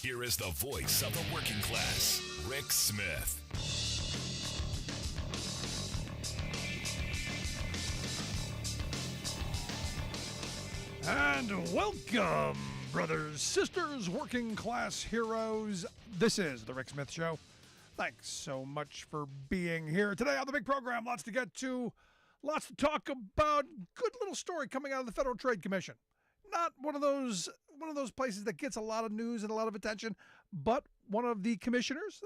Here is the voice of the working class, Rick Smith. And welcome, brothers, sisters, working class heroes. This is the Rick Smith Show. Thanks so much for being here today on the big program. Lots to get to, lots to talk about. Good little story coming out of the Federal Trade Commission. Not one of those places that gets a lot of news and a lot of attention, but one of the commissioners,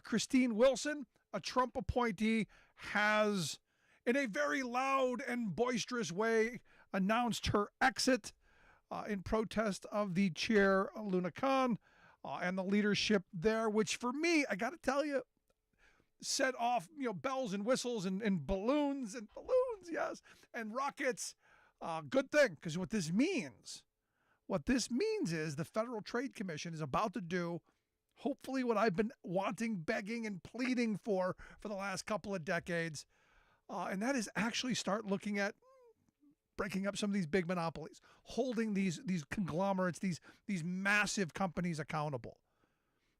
Christine Wilson, a Trump appointee, has, in a very loud and boisterous way, announced her exit in protest of the chair, Luna Khan, and the leadership there, which for me, I got to tell you, set off bells and whistles and balloons, yes, and rockets. Good thing, because what this means is the Federal Trade Commission is about to do, hopefully, what I've been wanting, begging, and pleading for the last couple of decades, and that is actually start looking at breaking up some of these big monopolies, holding these conglomerates, these massive companies accountable.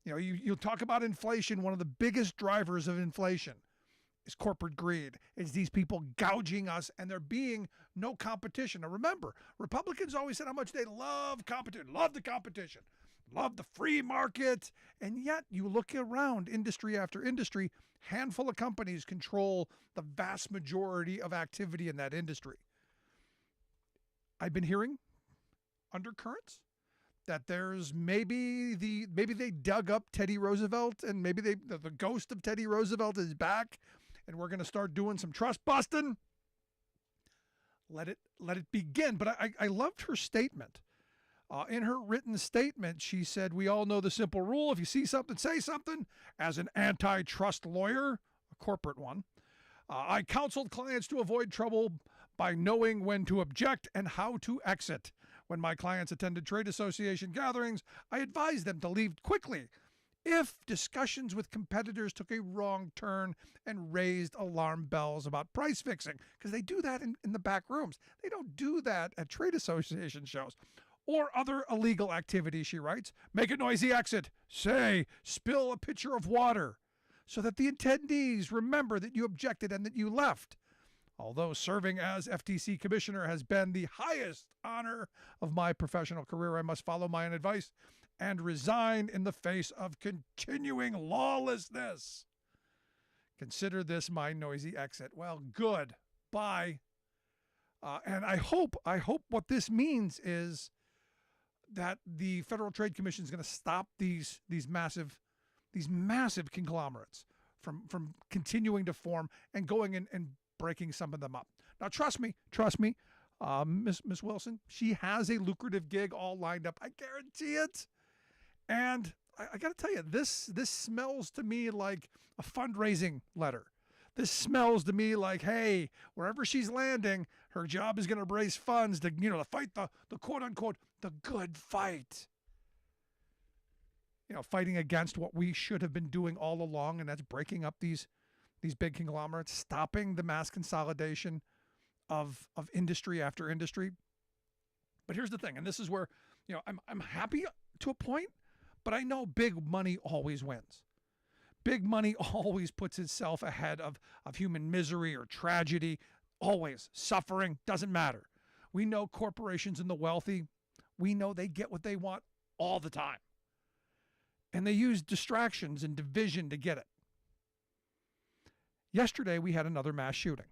You talk about inflation. One of the biggest drivers of inflation is corporate greed. It's these people gouging us, and there being no competition. Now remember, Republicans always said how much they love competition, love the competition, love the free market, and yet you look around industry after industry, handful of companies control the vast majority of activity in that industry. I've been hearing undercurrents that there's maybe they dug up Teddy Roosevelt, and maybe the ghost of Teddy Roosevelt is back, and we're going to start doing some trust busting. Let it begin. But I loved her statement. In her written statement, she said, "We all know the simple rule: if you see something, say something." As an antitrust lawyer, a corporate one, I counseled clients to avoid trouble by knowing when to object and how to exit. When my clients attended trade association gatherings, I advised them to leave quickly if discussions with competitors took a wrong turn and raised alarm bells about price fixing, because they do that in the back rooms. They don't do that at trade association shows. Or other illegal activities, she writes. Make a noisy exit. Say, spill a pitcher of water, so that the attendees remember that you objected and that you left. Although serving as FTC commissioner has been the highest honor of my professional career, I must follow my own advice and resign in the face of continuing lawlessness. Consider this my noisy exit. Well, good. Bye. And I hope what this means is that the Federal Trade Commission is going to stop these massive conglomerates from continuing to form and going in and breaking some of them up. Now, trust me, Miss Wilson, she has a lucrative gig all lined up. I guarantee it. And I got to tell you, this smells to me like a fundraising letter. This smells to me like, hey, wherever she's landing, her job is going to raise funds to fight the quote unquote the good fight. Fighting against what we should have been doing all along, and that's breaking up these big conglomerates, stopping the mass consolidation of industry after industry. But here's the thing, and this is where I'm happy to a point, but I know big money always wins. Big money always puts itself ahead of human misery or tragedy, always. Suffering, doesn't matter. We know corporations and the wealthy, we know they get what they want all the time. And they use distractions and division to get it. Yesterday, we had another mass shooting.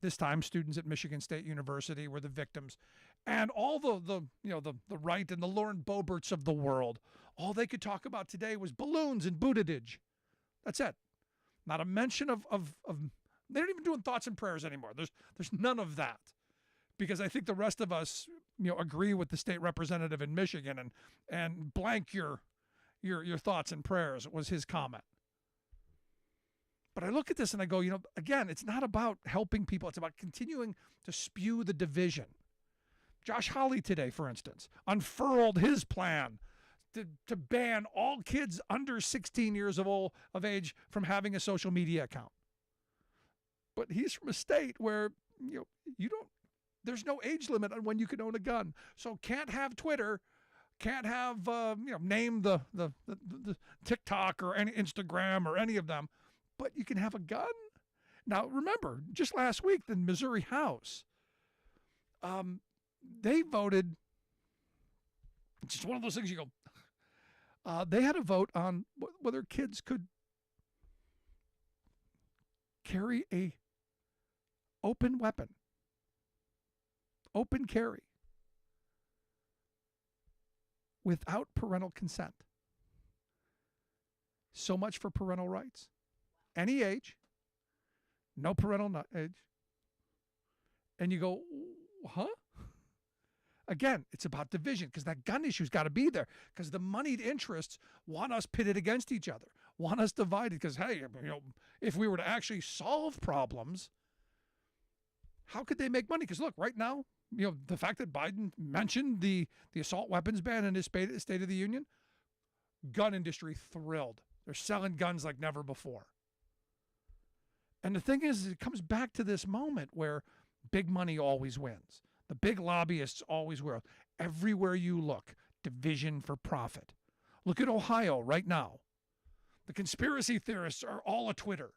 This time, students at Michigan State University were the victims. And all the right and the Lauren Boeberts of the world, all they could talk about today was balloons and Buttigieg. That's it. Not a mention of they're not even doing thoughts and prayers anymore. There's none of that. Because I think the rest of us, agree with the state representative in Michigan and blank your thoughts and prayers, was his comment. But I look at this and I go, again, it's not about helping people. It's about continuing to spew the division. Josh Hawley today, for instance, unfurled his plan to ban all kids under 16 years of age from having a social media account. But he's from a state where there's no age limit on when you can own a gun. So can't have Twitter, can't have name the TikTok or any Instagram or any of them, but you can have a gun. Now remember, just last week the Missouri House, they voted. It's just one of those things you go. They had a vote on whether kids could carry a open weapon, open carry, without parental consent. So much for parental rights. Any age, no parental age. And you go, huh? Again, it's about division, because that gun issue's got to be there, because the moneyed interests want us pitted against each other, want us divided, because, hey, if we were to actually solve problems, how could they make money? Because look, right now, the fact that Biden mentioned the assault weapons ban in his State of the Union, gun industry thrilled. They're selling guns like never before. And the thing is, it comes back to this moment where big money always wins. The big lobbyists always win. Everywhere you look, division for profit. Look at Ohio right now. The conspiracy theorists are all a Twitter.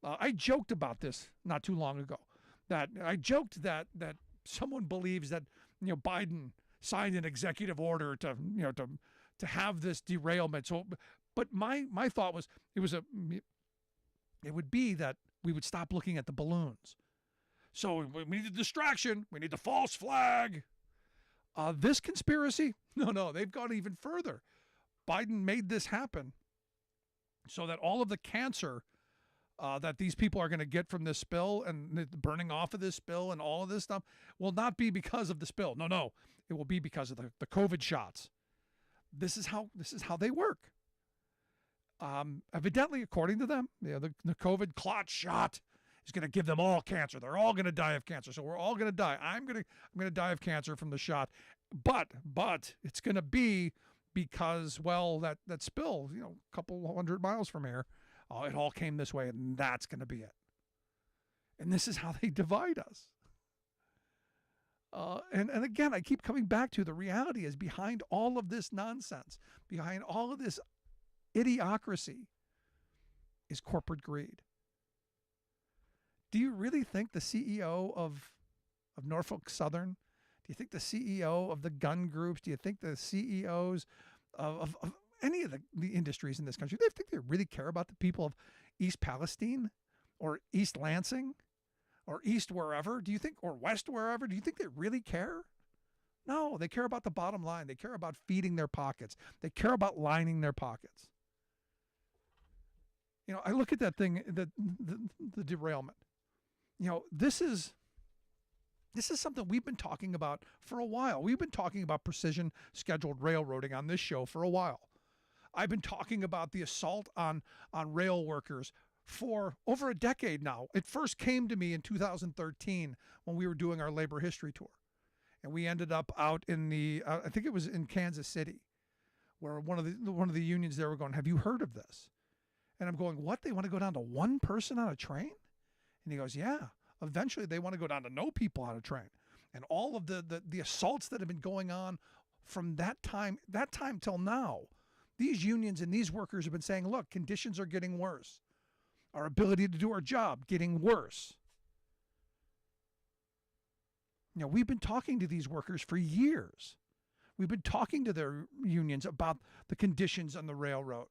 I joked about this not too long ago. That someone believes that Biden signed an executive order to have this derailment. So, but my thought was it would be that we would stop looking at the balloons. So we need a distraction. We need the false flag. This conspiracy, no, they've gone even further. Biden made this happen so that all of the cancer that these people are going to get from this spill and the burning off of this spill and all of this stuff will not be because of the spill. No, it will be because of the COVID shots. This is how they work. Evidently, according to them, the COVID clot shot is going to give them all cancer. They're all going to die of cancer. So we're all going to die. I'm going to die of cancer from the shot. But it's going to be because, well, that spill, a couple 100 miles from here, it all came this way, and that's going to be it. And this is how they divide us. And again, I keep coming back to the reality is behind all of this nonsense, behind all of this idiocracy, is corporate greed. Do you really think the CEO of Norfolk Southern, do you think the CEO of the gun groups, do you think the CEOs of any of the industries in this country, do you think they really care about the people of East Palestine or East Lansing or East wherever? Do you think, or West wherever? Do you think they really care? No, they care about the bottom line. They care about feeding their pockets. They care about lining their pockets. I look at that thing, the derailment. This is something we've been talking about for a while. We've been talking about precision scheduled railroading on this show for a while. I've been talking about the assault on rail workers for over a decade now. It first came to me in 2013 when we were doing our labor history tour. And we ended up out in I think it was in Kansas City, where one of the unions there were going, "Have you heard of this?" And I'm going, "What? They want to go down to one person on a train?" And he goes, "Yeah. Eventually they want to go down to no people on a train." And all of the assaults that have been going on from that time till now, these unions and these workers have been saying, look, conditions are getting worse. Our ability to do our job getting worse. We've been talking to these workers for years. We've been talking to their unions about the conditions on the railroad.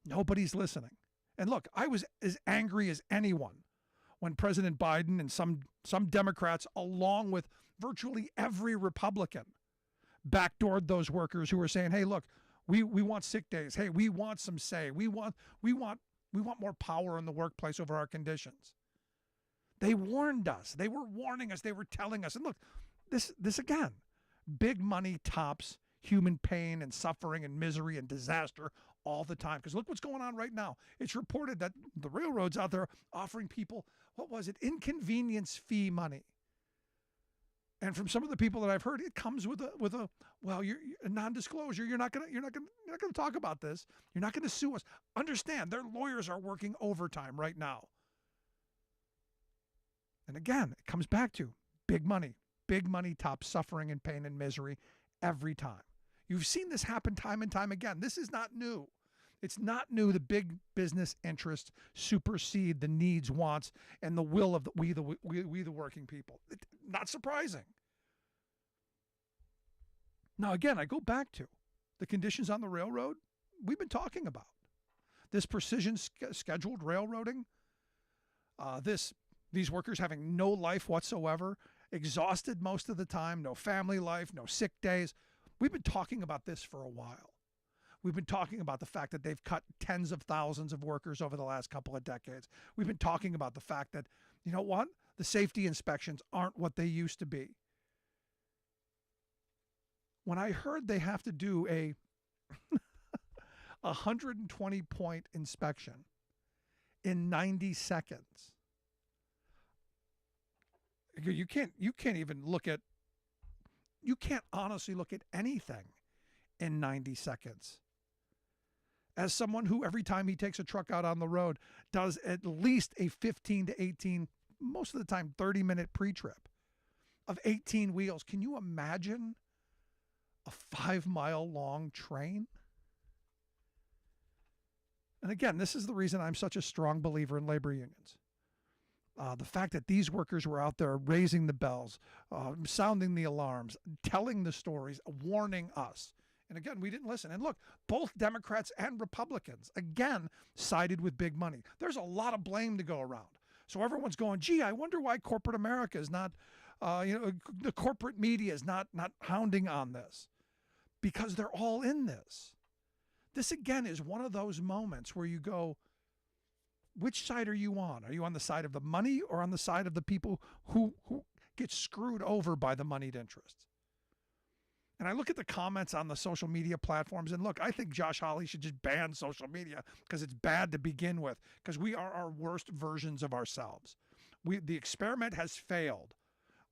Nobody's listening. And look, I was as angry as anyone when President Biden and some Democrats, along with virtually every Republican, backdoored those workers who were saying, hey, look, we want sick days. Hey, we want some say. We want more power in the workplace over our conditions. They warned us. They were warning us. They were telling us. And look, this again, big money tops human pain and suffering and misery and disaster all the time. Because look what's going on right now. It's reported that the railroads out there offering people, what was it, inconvenience fee money. And from some of the people that I've heard, it comes with a you're a non-disclosure. You're not gonna talk about this. You're not gonna sue us. Understand, their lawyers are working overtime right now. And again, it comes back to big money. Big money tops suffering and pain and misery every time. You've seen this happen time and time again. This is not new. It's not new. The big business interests supersede the needs, wants, and the will of we the working people. Not surprising. Now, again, I go back to the conditions on the railroad we've been talking about. This precision scheduled railroading, these workers having no life whatsoever, exhausted most of the time, no family life, no sick days. We've been talking about this for a while. We've been talking about the fact that they've cut tens of thousands of workers over the last couple of decades. We've been talking about the fact that, you know what? The safety inspections aren't what they used to be. When I heard they have to do a 120-point inspection in 90 seconds, you can't honestly look at anything in 90 seconds. As someone who every time he takes a truck out on the road does at least a 15 to 18, most of the time 30-minute pre-trip of 18 wheels, can you imagine a 5-mile long train? And again, this is the reason I'm such a strong believer in labor unions. The fact that these workers were out there raising the bells, sounding the alarms, telling the stories, warning us. And again, we didn't listen. And look, both Democrats and Republicans, again, sided with big money. There's a lot of blame to go around. So everyone's going, gee, I wonder why corporate America is not, the corporate media is not hounding on this. Because they're all in this. This, again, is one of those moments where you go, which side are you on? Are you on the side of the money or on the side of the people who get screwed over by the moneyed interests? And I look at the comments on the social media platforms, and look, I think Josh Hawley should just ban social media because it's bad to begin with, because we are our worst versions of ourselves. The experiment has failed.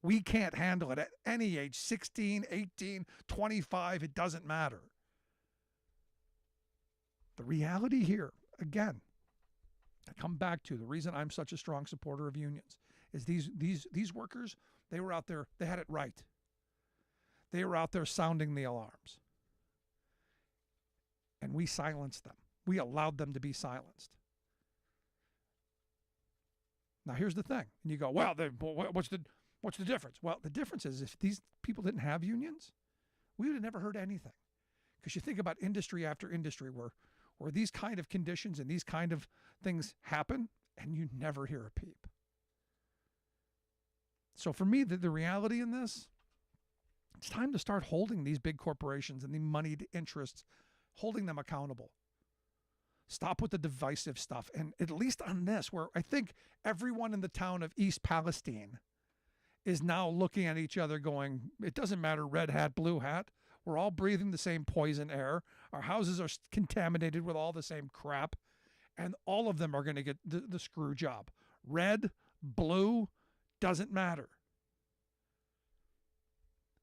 We can't handle it at any age, 16, 18, 25, it doesn't matter. The reality here, again, I come back to the reason I'm such a strong supporter of unions is these workers, they were out there, they had it right. They were out there sounding the alarms. And we silenced them. We allowed them to be silenced. Now here's the thing. And you go, well, what's the difference? Well, the difference is if these people didn't have unions, we would have never heard anything. Because you think about industry after industry where these kind of conditions and these kind of things happen and you never hear a peep. So for me, the reality in this, it's time to start holding these big corporations and the moneyed interests, holding them accountable. Stop with the divisive stuff. And at least on this, where I think everyone in the town of East Palestine is now looking at each other going, it doesn't matter, red hat, blue hat. We're all breathing the same poison air. Our houses are contaminated with all the same crap. And all of them are going to get the screw job. Red, blue, doesn't matter.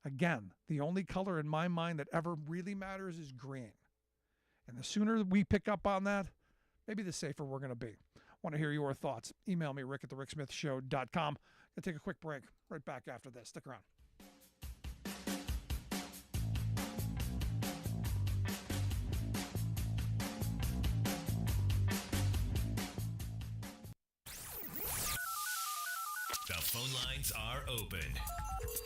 Again, the only color in my mind that ever really matters is green. And the sooner we pick up on that, maybe the safer we're going to be. Want to hear your thoughts? Email me, rick@thericksmithshow.com. Going to take a quick break. Right back after this. Stick around. The phone lines are open.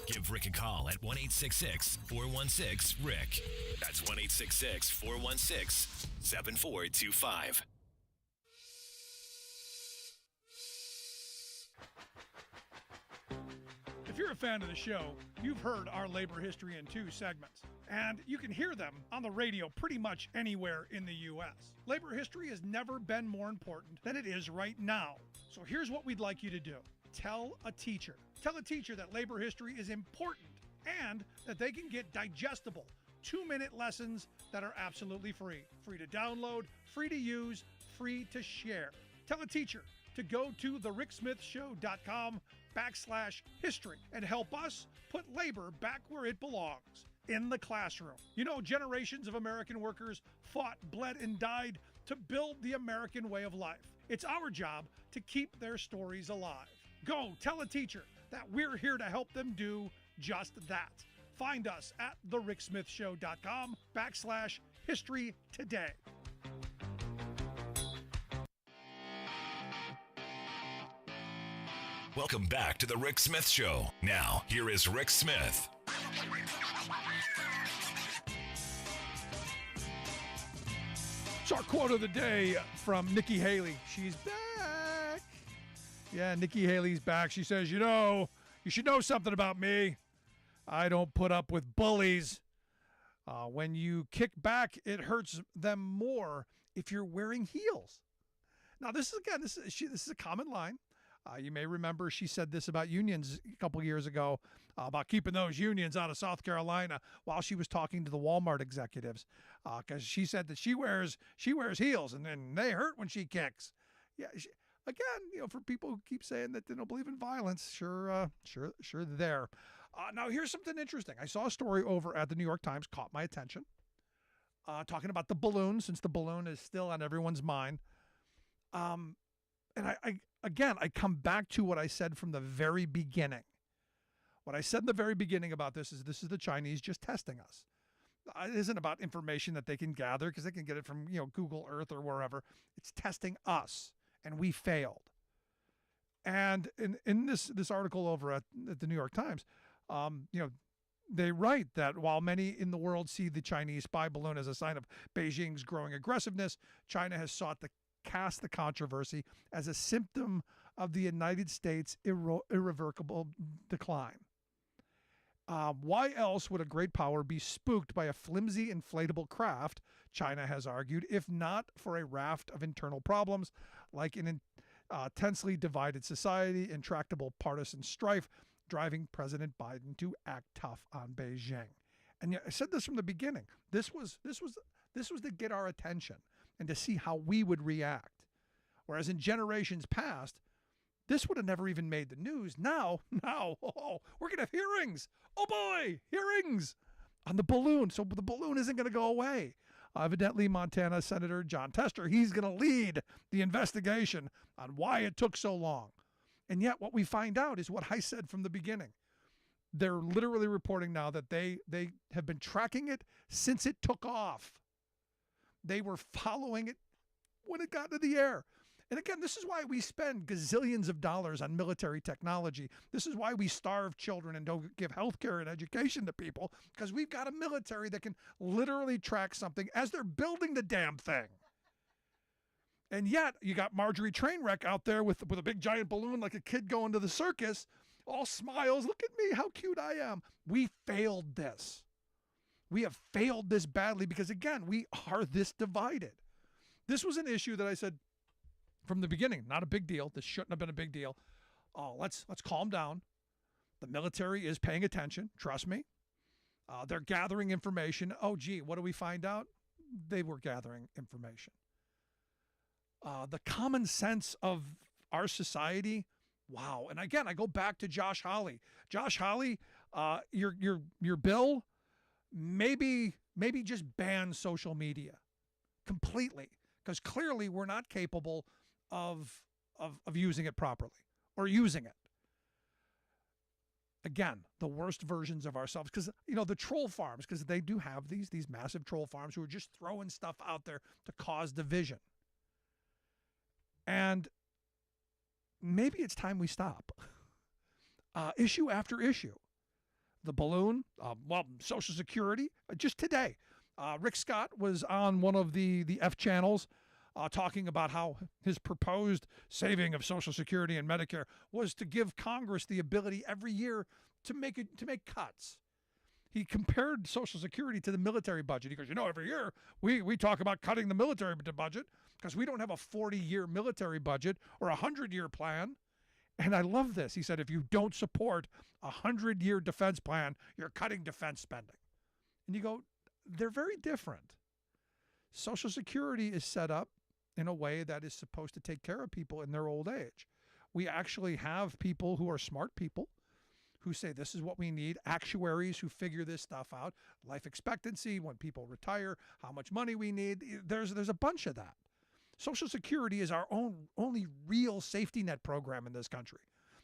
Give Rick a call at 1-866-416-RICK. That's 1-866-416-7425. If you're a fan of the show, you've heard our labor history in 2 segments, and you can hear them on the radio pretty much anywhere in the U.S. Labor history has never been more important than it is right now. So here's what we'd like you to do. Tell a teacher. Tell a teacher that labor history is important and that they can get digestible 2-minute lessons that are absolutely free. Free to download, free to use, free to share. Tell a teacher to go to thericksmithshow.com/history and help us put labor back where it belongs, in the classroom. You know, generations of American workers fought, bled, and died to build the American way of life. It's our job to keep their stories alive. Go tell a teacher that we're here to help them do just that. find us at thericksmithshow.com/history today. Welcome back to the Rick Smith Show. Now, here is Rick Smith. So our quote of the day from Nikki Haley. She's back. Yeah, Nikki Haley's back. She says, you should know something about me. I don't put up with bullies. When you kick back, it hurts them more if you're wearing heels. Now, this is a common line. You may remember she said this about unions a couple years ago, about keeping those unions out of South Carolina while she was talking to the Walmart executives, because she said that she wears heels and then they hurt when she kicks. Yeah, again, for people who keep saying that they don't believe in violence, sure there. Now, here's something interesting. I saw a story over at the New York Times, caught my attention, talking about the balloon, since the balloon is still on everyone's mind. And I come back to what I said from the very beginning. What I said in the very beginning about this is the Chinese just testing us. It isn't about information that they can gather because they can get it from Google Earth or wherever. It's testing us, and we failed. And in this article over at the New York Times, they write that while many in the world see the Chinese spy balloon as a sign of Beijing's growing aggressiveness, China has sought to cast the controversy as a symptom of the United States' irrevocable decline. Why else would a great power be spooked by a flimsy inflatable craft, China has argued, if not for a raft of internal problems like an intensely divided society, intractable partisan strife, driving President Biden to act tough on Beijing. And I said this from the beginning. This was to get our attention and to see how we would react. Whereas in generations past, this would have never even made the news. Now, we're going to have hearings. Oh boy, hearings on the balloon. So the balloon isn't going to go away. Evidently, Montana Senator John Tester, he's going to lead the investigation on why it took so long. And yet what we find out is what I said from the beginning. They're literally reporting now that they have been tracking it since it took off. They were following it when it got into the air. And again, this is why we spend gazillions of dollars on military technology. This is why we starve children and don't give health care and education to people, because we've got a military that can literally track something as they're building the damn thing. And yet, you got Marjorie Trainwreck out there with a big giant balloon like a kid going to the circus, all smiles. Look at me, how cute I am. We failed this. We have failed this badly because, again, we are this divided. This was an issue that I said from the beginning, not a big deal. This shouldn't have been a big deal. Oh, let's calm down. The military is paying attention. Trust me. They're gathering information. Oh, gee, what do we find out? They were gathering information. The common sense of our society, wow. And again, I go back to Josh Hawley. Josh Hawley, your bill, maybe just ban social media completely, because clearly we're not capable of using it properly or using it. Again, the worst versions of ourselves, because the troll farms, because they do have these massive troll farms who are just throwing stuff out there to cause division. And maybe it's time we stop. Issue after issue. The balloon, Social Security. Just today, Rick Scott was on one of the F channels talking about how his proposed saving of Social Security and Medicare was to give Congress the ability every year to make cuts. He compared Social Security to the military budget. He goes, every year we talk about cutting the military budget because we don't have a 40-year military budget or a 100-year plan. And I love this. He said, if you don't support a 100-year defense plan, you're cutting defense spending. And you go, they're very different. Social Security is set up in a way that is supposed to take care of people in their old age. We actually have people who are smart people who say this is what we need, actuaries who figure this stuff out, life expectancy, when people retire, how much money we need. There's a bunch of that. Social Security is our only real safety net program in this country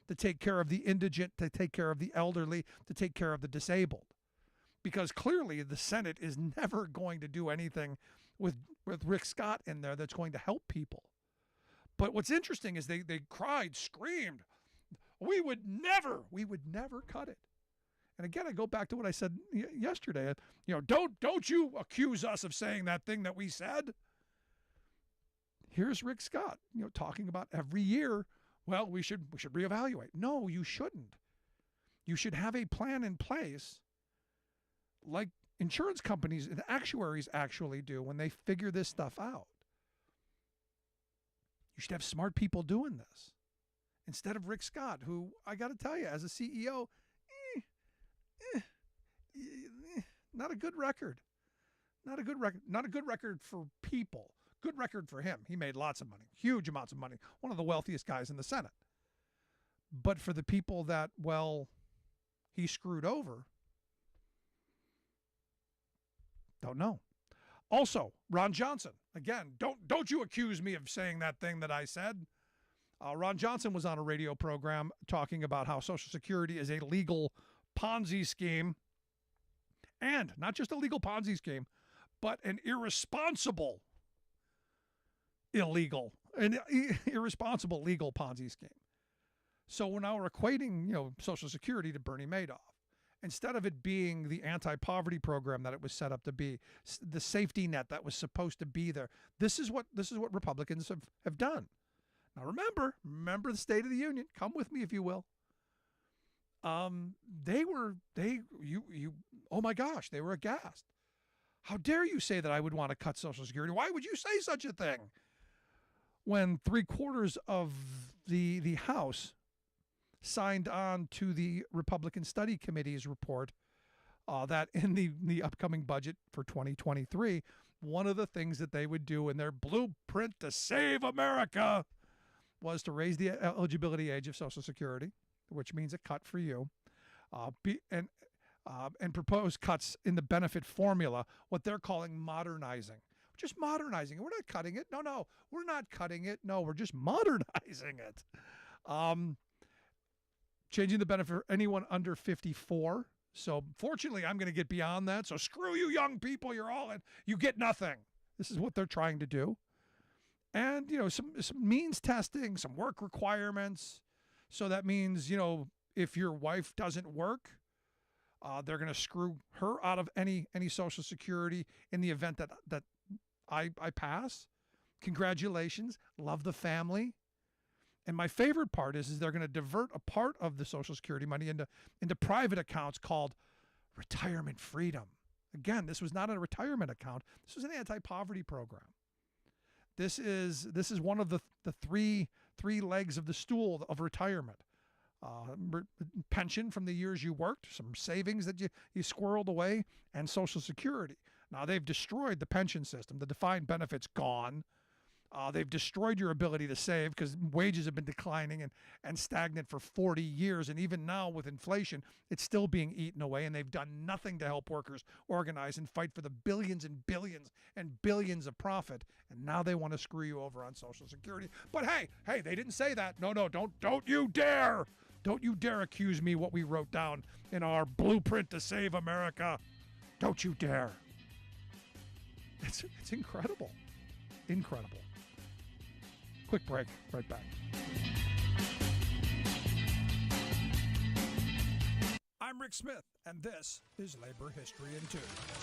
to take care of the indigent, to take care of the elderly, to take care of the disabled. because clearly the Senate is never going to do anything with Rick Scott in there that's going to help people. But what's interesting is they cried, screamed, we would never cut it. And again, I go back to what I said yesterday. Don't you accuse us of saying that thing that we said. Here's Rick Scott, talking about every year, well, we should reevaluate. No, you shouldn't. You should have a plan in place like insurance companies and actuaries actually do when they figure this stuff out. You should have smart people doing this instead of Rick Scott, who, I got to tell you, as a CEO, not a good record. Not a good record. Not a good record for people. Good record for him. He made lots of money, huge amounts of money. One of the wealthiest guys in the Senate. But for the people that, well, he screwed over, don't know. Also, Ron Johnson. Again, don't you accuse me of saying that thing that I said. Ron Johnson was on a radio program talking about how Social Security is a legal Ponzi scheme. And not just a legal Ponzi scheme, but an irresponsible legal Ponzi scheme. So now we're equating, Social Security to Bernie Madoff. Instead of it being the anti-poverty program that it was set up to be, the safety net that was supposed to be there. This is what Republicans have done. Now remember the State of the Union. Come with me if you will. Oh my gosh, they were aghast. How dare you say that I would want to cut Social Security? Why would you say such a thing? When 3/4 of the House signed on to the Republican Study Committee's report that in the upcoming budget for 2023, one of the things that they would do in their blueprint to save America was to raise the eligibility age of Social Security, which means a cut for you, and propose cuts in the benefit formula, what they're calling modernizing. Just modernizing it. We're not cutting it. No, we're not cutting it. No, we're just modernizing it. Changing the benefit for anyone under 54. So fortunately, I'm going to get beyond that. So screw you young people. You're all in. You get nothing. This is what they're trying to do. And, some means testing, some work requirements. So that means, if your wife doesn't work, they're going to screw her out of any Social Security in the event that I pass. Congratulations. Love the family. And my favorite part is they're going to divert a part of the Social Security money into private accounts called retirement freedom. Again, this was not a retirement account. This was an anti-poverty program. This is one of the three legs of the stool of retirement. Pension from the years you worked, some savings that you squirreled away, and Social Security. Now, they've destroyed the pension system. The defined benefit's gone. They've destroyed your ability to save because wages have been declining and stagnant for 40 years. And even now with inflation, it's still being eaten away. And they've done nothing to help workers organize and fight for the billions and billions and billions of profit. And now they want to screw you over on Social Security. But hey, they didn't say that. No, don't you dare. Don't you dare accuse me what we wrote down in our blueprint to save America. Don't you dare. It's incredible. Incredible. Quick break. Right back. I'm Rick Smith, and this is Labor History in 2.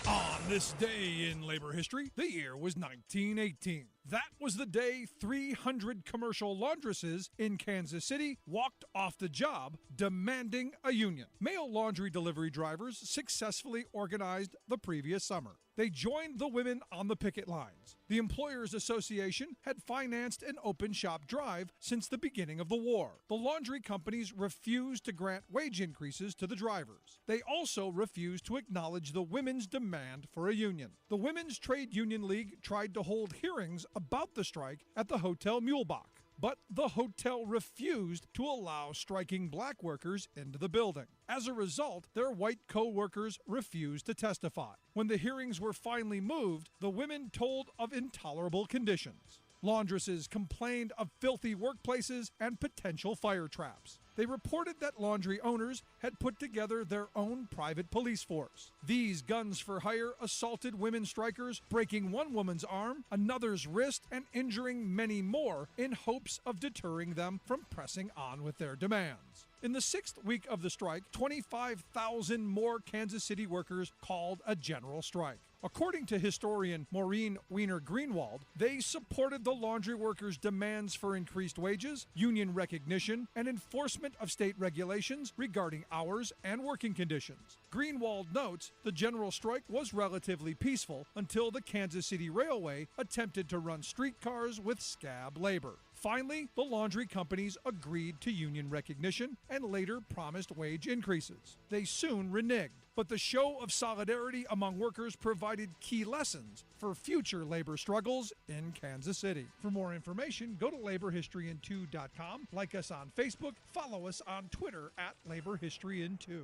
On this day in labor history, the year was 1918. That was the day 300 commercial laundresses in Kansas City walked off the job demanding a union. Male laundry delivery drivers successfully organized the previous summer. They joined the women on the picket lines. The Employers Association had financed an open shop drive since the beginning of the war. The laundry companies refused to grant wage increases to the drivers. They also refused to acknowledge the women's demand for a union. The Women's Trade Union League tried to hold hearings about the strike at the Hotel Muehlbach, but the hotel refused to allow striking black workers into the building. As a result, their white co-workers refused to testify. When the hearings were finally moved, the women told of intolerable conditions. Laundresses complained of filthy workplaces and potential fire traps. They reported that laundry owners had put together their own private police force. These guns for hire assaulted women strikers, breaking one woman's arm, another's wrist, and injuring many more in hopes of deterring them from pressing on with their demands. In the 6th week of the strike, 25,000 more Kansas City workers called a general strike. According to historian Maureen Weiner Greenwald, they supported the laundry workers' demands for increased wages, union recognition, and enforcement of state regulations regarding hours and working conditions. Greenwald notes the general strike was relatively peaceful until the Kansas City Railway attempted to run streetcars with scab labor. Finally, the laundry companies agreed to union recognition and later promised wage increases. They soon reneged, but the show of solidarity among workers provided key lessons for future labor struggles in Kansas City. For more information, go to laborhistoryin2.com, like us on Facebook, follow us on Twitter at laborhistoryin2.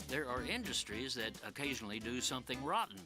There are industries that occasionally do something rotten.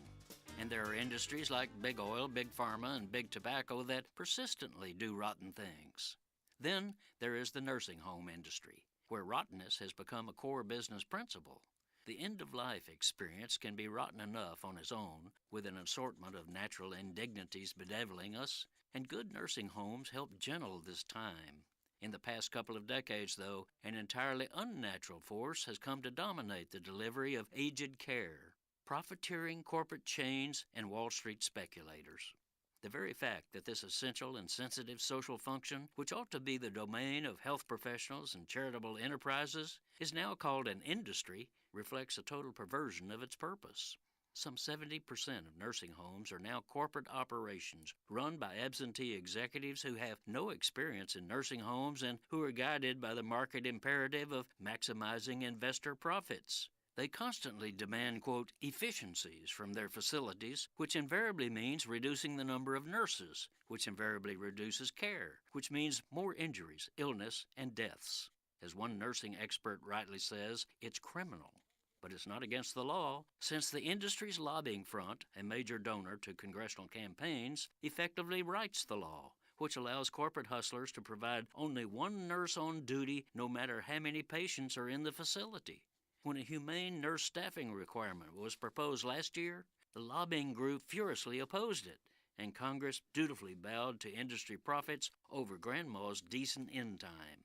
And there are industries like big oil, big pharma, and big tobacco that persistently do rotten things. Then there is the nursing home industry, where rottenness has become a core business principle. The end-of-life experience can be rotten enough on its own, with an assortment of natural indignities bedeviling us, and good nursing homes help gentle this time. In the past couple of decades, though, an entirely unnatural force has come to dominate the delivery of aged care. Profiteering corporate chains and Wall Street speculators. The very fact that this essential and sensitive social function, which ought to be the domain of health professionals and charitable enterprises, is now called an industry, reflects a total perversion of its purpose. Some 70% of nursing homes are now corporate operations run by absentee executives who have no experience in nursing homes and who are guided by the market imperative of maximizing investor profits. They constantly demand, quote, efficiencies from their facilities, which invariably means reducing the number of nurses, which invariably reduces care, which means more injuries, illness, and deaths. As one nursing expert rightly says, it's criminal. But it's not against the law, since the industry's lobbying front, a major donor to congressional campaigns, effectively writes the law, which allows corporate hustlers to provide only one nurse on duty no matter how many patients are in the facility. When a humane nurse staffing requirement was proposed last year, the lobbying group furiously opposed it, and Congress dutifully bowed to industry profits over Grandma's decent end time.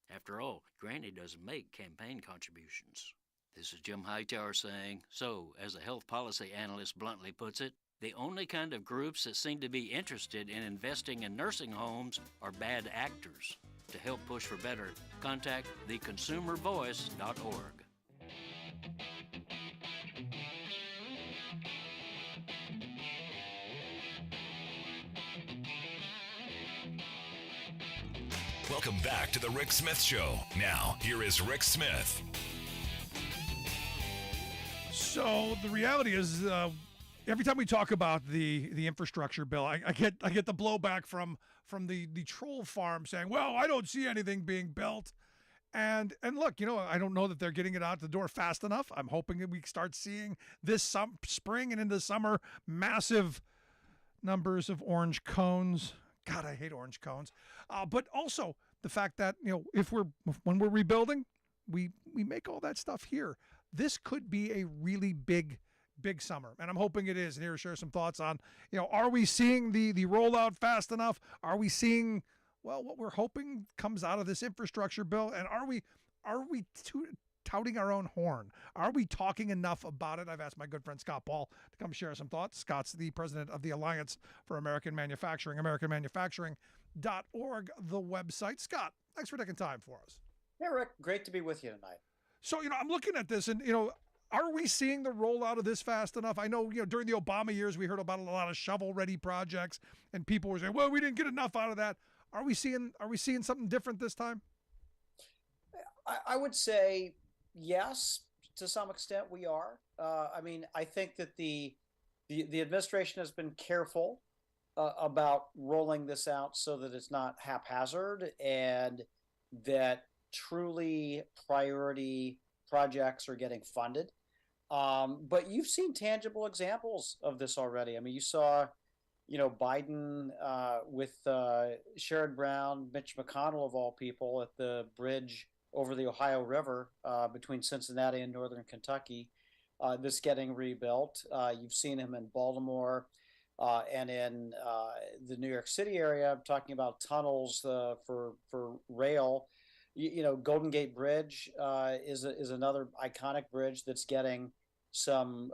After all, Granny doesn't make campaign contributions. This is Jim Hightower saying, so, as a health policy analyst bluntly puts it, the only kind of groups that seem to be interested in investing in nursing homes are bad actors. To help push for better, contact theconsumervoice.org. Welcome back to the Rick Smith Show. Now, here is Rick Smith. So the reality is, every time we talk about the infrastructure bill, I get the blowback from the troll farm saying, "Well, I don't see anything being built." And look, I don't know that they're getting it out the door fast enough. I'm hoping that we start seeing this spring and into summer massive numbers of orange cones. God, I hate orange cones. But also the fact that, when we're rebuilding, we make all that stuff here. This could be a really big summer, and I'm hoping it is. And here to share some thoughts on, are we seeing the rollout fast enough? Are we seeing what we're hoping comes out of this infrastructure bill? And are we touting our own horn? Are we talking enough about it? I've asked my good friend Scott Paul to come share some thoughts. Scott's the president of the Alliance for American Manufacturing, AmericanManufacturing.org, the website. Scott, thanks for taking time for us. Yeah, Rick, great to be with you tonight. So, I'm looking at this and, are we seeing the rollout of this fast enough? I know, during the Obama years, we heard about a lot of shovel-ready projects, and people were saying, well, we didn't get enough out of that. Are we seeing something different this time? I would say yes, to some extent we are. I think that the administration has been careful about rolling this out so that it's not haphazard and that truly priority projects are getting funded. But you've seen tangible examples of this already. You saw, Biden with Sherrod Brown, Mitch McConnell of all people at the bridge over the Ohio River between Cincinnati and northern Kentucky that's getting rebuilt. You've seen him in Baltimore and in the New York City area. I'm talking about tunnels for rail. Golden Gate Bridge is another iconic bridge that's getting some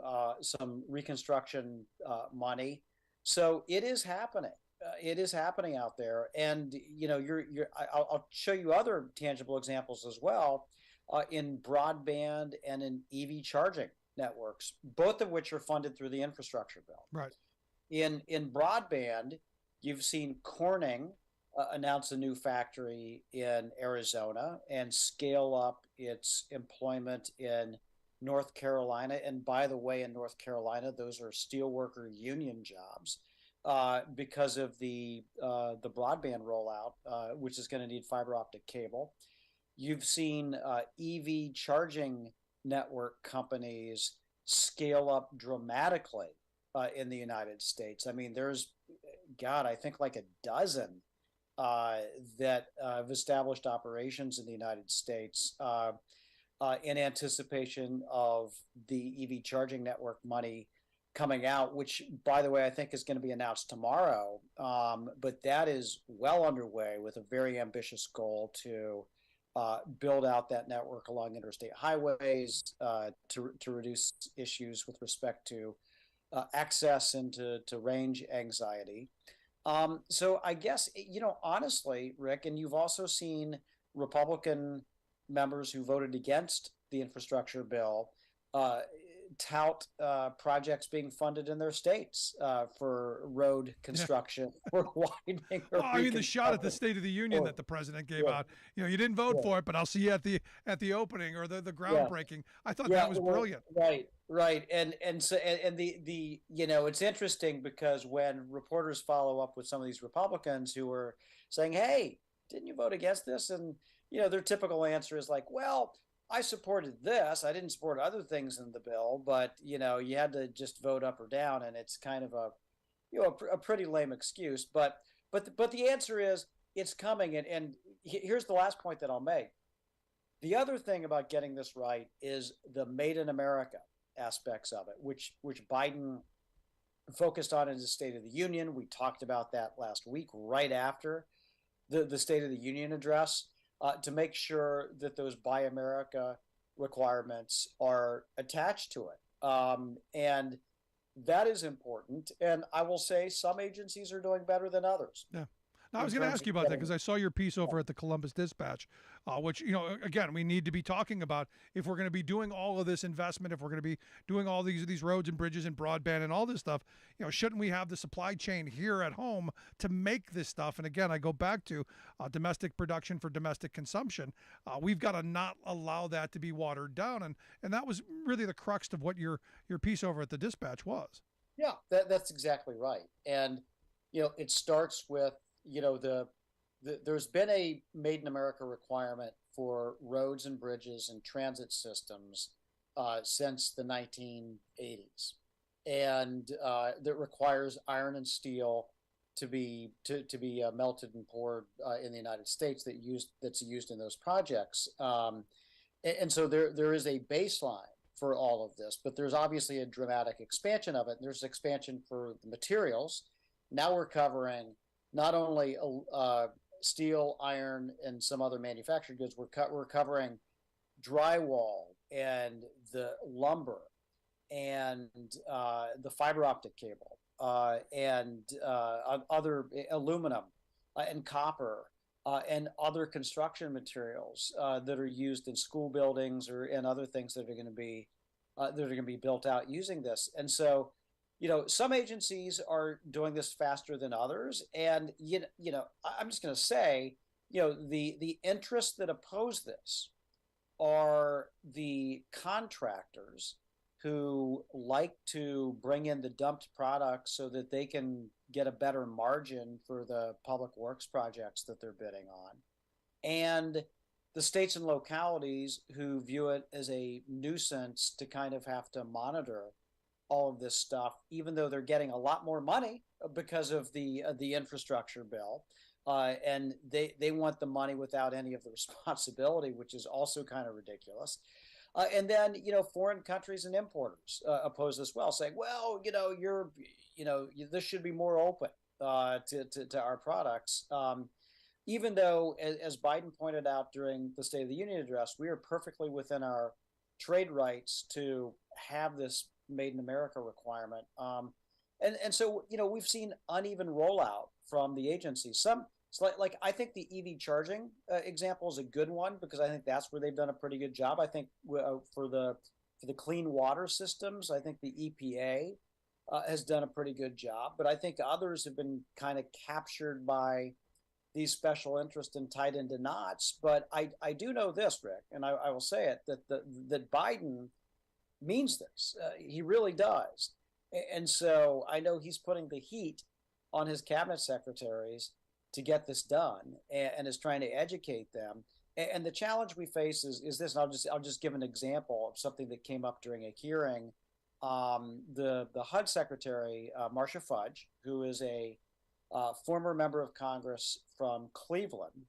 reconstruction money. So it is happening. It is happening out there, and I'll show you other tangible examples as well in broadband and in EV charging networks, both of which are funded through the infrastructure bill. Right. In broadband, you've seen Corning announce a new factory in Arizona and scale up its employment in North Carolina. And by the way, in North Carolina, those are steelworker union jobs because of the broadband rollout, which is going to need fiber optic cable. You've seen EV charging network companies scale up dramatically in the United States. I mean, there's, I think like a dozen that have established operations in the United States in anticipation of the EV charging network money coming out, which, by the way, I think is going to be announced tomorrow. But that is well underway with a very ambitious goal to build out that network along interstate highways to reduce issues with respect to access and to range anxiety. So I guess, honestly, Rick, and you've also seen Republican members who voted against the infrastructure bill tout projects being funded in their states for road construction or widening. Or I mean, the shot at the State of the Union that the president gave out. You didn't vote for it, but I'll see you at the opening or the groundbreaking. I thought that was brilliant. Right, and the it's interesting because when reporters follow up with some of these Republicans who are saying, "Hey, didn't you vote against this?" and their typical answer is like, "Well, I supported this. I didn't support other things in the bill, but you had to just vote up or down," and it's kind of a pretty lame excuse. But the answer is it's coming, and here's the last point that I'll make. The other thing about getting this right is the Made in America aspects of it, which Biden focused on in his State of the Union. We talked about that last week, right after the State of the Union address. To make sure that those Buy America requirements are attached to it. And that is important. And I will say some agencies are doing better than others. Yeah. Now, I was going to ask you about that because I saw your piece over at the Columbus Dispatch, which, again, we need to be talking about if we're going to be doing all of this investment, if we're going to be doing all these roads and bridges and broadband and all this stuff, shouldn't we have the supply chain here at home to make this stuff? And again, I go back to domestic production for domestic consumption. We've got to not allow that to be watered down. And that was really the crux of what your piece over at the Dispatch was. Yeah, that's exactly right. And, it starts with, there's been a Made in America requirement for roads and bridges and transit systems since the 1980s, and that requires iron and steel to be melted and poured in the United States that's used in those projects. And so there is a baseline for all of this, but there's obviously a dramatic expansion of it. There's expansion for the materials. Now we're covering not only steel, iron, and some other manufactured goods. We're covering drywall and the lumber and the fiber optic cable and other aluminum and copper and other construction materials that are used in school buildings or in other things that are going to be built out using this. And so, some agencies are doing this faster than others, and I'm just going to say, the interests that oppose this are the contractors who like to bring in the dumped products so that they can get a better margin for the public works projects that they're bidding on, and the states and localities who view it as a nuisance to kind of have to monitor all of this stuff, even though they're getting a lot more money because of the infrastructure bill. And they want the money without any of the responsibility, which is also kind of ridiculous. And then, foreign countries and importers oppose as well, saying, well, this should be more open to our products. Even though, as Biden pointed out during the State of the Union address, we are perfectly within our trade rights to have this Made in America requirement. And so, we've seen uneven rollout from the agency. It's like I think the EV charging example is a good one, because I think that's where they've done a pretty good job. I think for the clean water systems, I think the EPA has done a pretty good job. But I think others have been kind of captured by these special interests and tied into knots. But I do know this, Rick, and I will say it, that Biden means this. He really does. And so I know he's putting the heat on his cabinet secretaries to get this done, and is trying to educate them. And the challenge we face is this, and I'll just give an example of something that came up during a hearing. The HUD secretary, Marcia Fudge, who is a former member of Congress from Cleveland,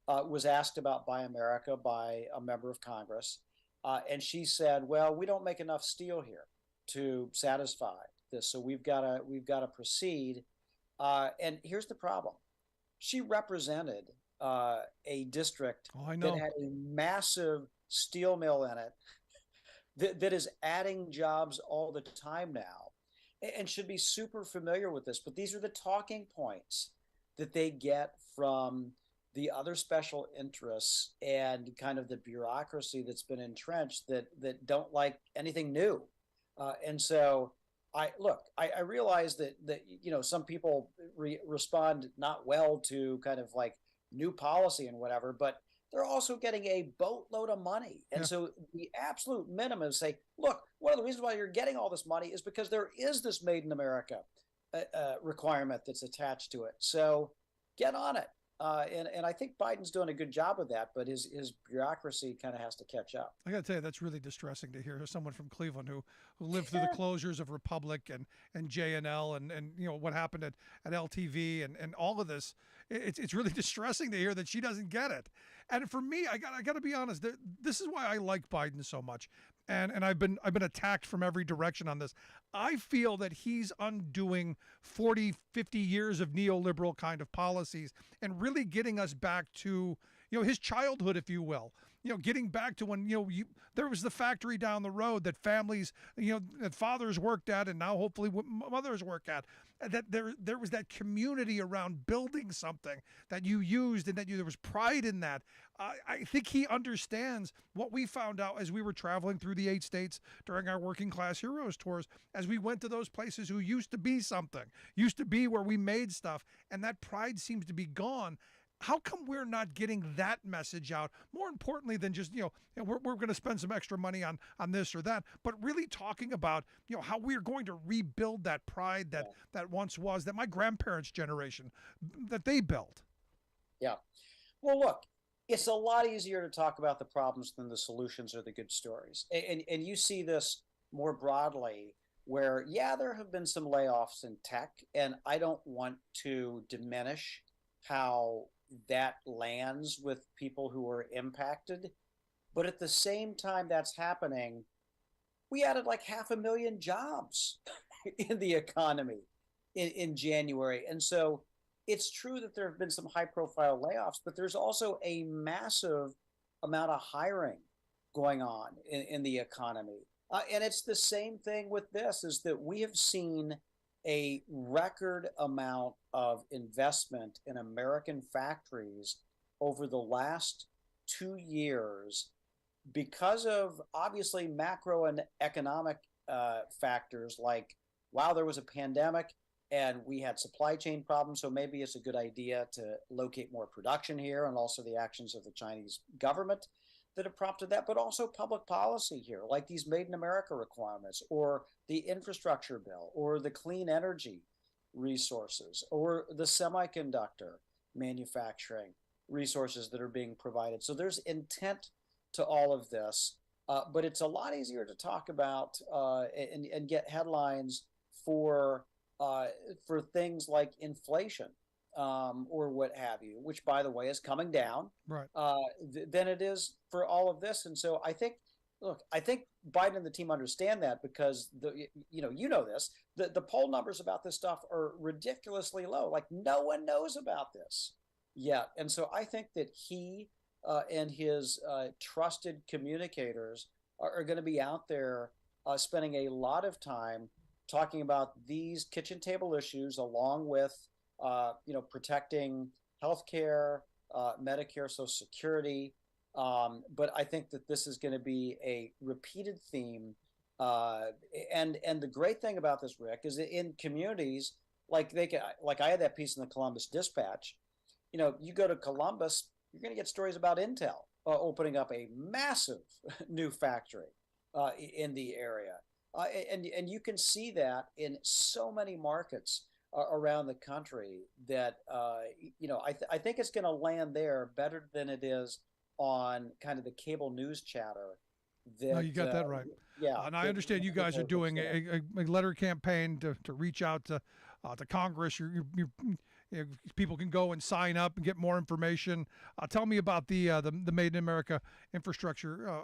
was asked about Buy America by a member of Congress, and she said, well, we don't make enough steel here to satisfy this, so we've got to proceed. And here's the problem. She represented a district that had a massive steel mill in it that is adding jobs all the time now, and should be super familiar with this. But these are the talking points that they get from the other special interests and kind of the bureaucracy that's been entrenched that don't like anything new. And so I realize that some people respond not well to kind of like new policy and whatever, but they're also getting a boatload of money. And so the absolute minimum is say, look, one of the reasons why you're getting all this money is because there is this Made in America requirement that's attached to it. So get on it. And I think Biden's doing a good job of that, but his bureaucracy kind of has to catch up. I got to tell you, that's really distressing to hear someone from Cleveland who lived through the closures of Republic and J&L and what happened at LTV and all of this. It's really distressing to hear that she doesn't get it. And for me, I got to be honest, this is why I like Biden so much. And I've been attacked from every direction on this. I feel that he's undoing 40, 50 years of neoliberal kind of policies and really getting us back to, his childhood, if you will. Getting back to when, there was the factory down the road that families, that fathers worked at, and now hopefully mothers work at, that there was that community around building something that you used, and that there was pride in that. I think he understands what we found out as we were traveling through the 8 states during our Working Class Heroes tours, as we went to those places who used to be something, used to be where we made stuff, and that pride seems to be gone. How come we're not getting that message out? More importantly than just, we're going to spend some extra money on this or that, but really talking about, how we're going to rebuild that pride that once was, that my grandparents' generation, that they built. Yeah. Well, look, it's a lot easier to talk about the problems than the solutions or the good stories. And you see this more broadly where, there have been some layoffs in tech, and I don't want to diminish how that lands with people who are impacted. But at the same time that's happening, we added like 500,000 jobs in the economy in January. And so it's true that there have been some high profile layoffs, but there's also a massive amount of hiring going on in the economy. And it's the same thing with this, is that we have seen a record amount of investment in American factories over the last 2 years because of obviously macro and economic factors like, wow, there was a pandemic and we had supply chain problems, so maybe it's a good idea to locate more production here, and also the actions of the Chinese government that have prompted that, but also public policy here, like these Made in America requirements, or the infrastructure bill, or the clean energy resources, or the semiconductor manufacturing resources that are being provided. So there's intent to all of this. but it's a lot easier to talk about and get headlines for for things like inflation or what have you, which by the way is coming down, Right. than it is for all of this. And so I think, look, I think Biden and the team understand that because you know this, the poll numbers about this stuff are ridiculously low. Like no one knows about this yet, and so I think that he and his trusted communicators are going to be out there spending a lot of time talking about these kitchen table issues, along with protecting healthcare, Medicare, Social Security. But I think that this is going to be a repeated theme. And the great thing about this, Rick, is that in communities like I had that piece in the Columbus Dispatch. You go to Columbus, you're going to get stories about Intel opening up a massive new factory in the area, and you can see that in so many markets around the country that I think it's going to land there better than it is on kind of the cable news chatter. No, you got that right. Yeah, And I understand you guys are doing a letter campaign to reach out to Congress. People can go and sign up and get more information. Tell me about the Made in America infrastructure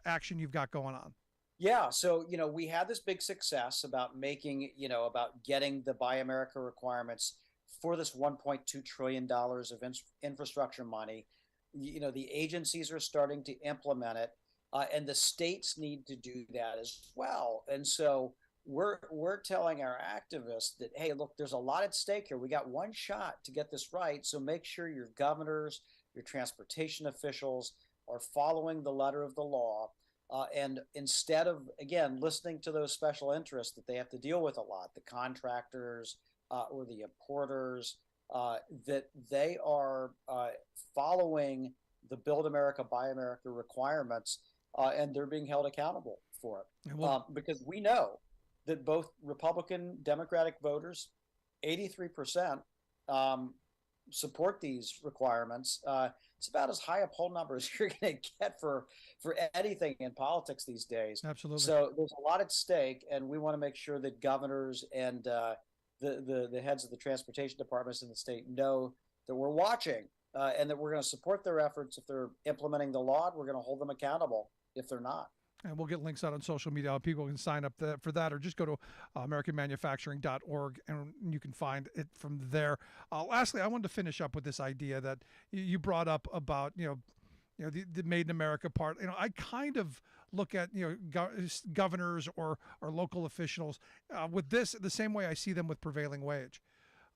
action you've got going on. Yeah, so we had this big success about about getting the Buy America requirements for this $1.2 trillion of infrastructure money. The agencies are starting to implement it, and the states need to do that as well. And so we're telling our activists that, hey, look, there's a lot at stake here. We got one shot to get this right, so make sure your governors, your transportation officials are following the letter of the law. And instead of, again, listening to those special interests that they have to deal with a lot, the contractors or the importers, that they are following the Build America, Buy America requirements, and they're being held accountable for it. Because we know that both Republican, Democratic voters, 83%, support these requirements. It's about as high a poll number as you're going to get for anything in politics these days. Absolutely. So there's a lot at stake, and we want to make sure that governors and the heads of the transportation departments in the state know that we're watching and that we're going to support their efforts. If they're implementing the law, we're going to hold them accountable if they're not. And we'll get links out on social media. People can sign up for that, or just go to AmericanManufacturing.org and you can find it from there. Lastly, I wanted to finish up with this idea that you brought up about the Made in America part. I kind of look at governors or local officials with this the same way I see them with prevailing wage.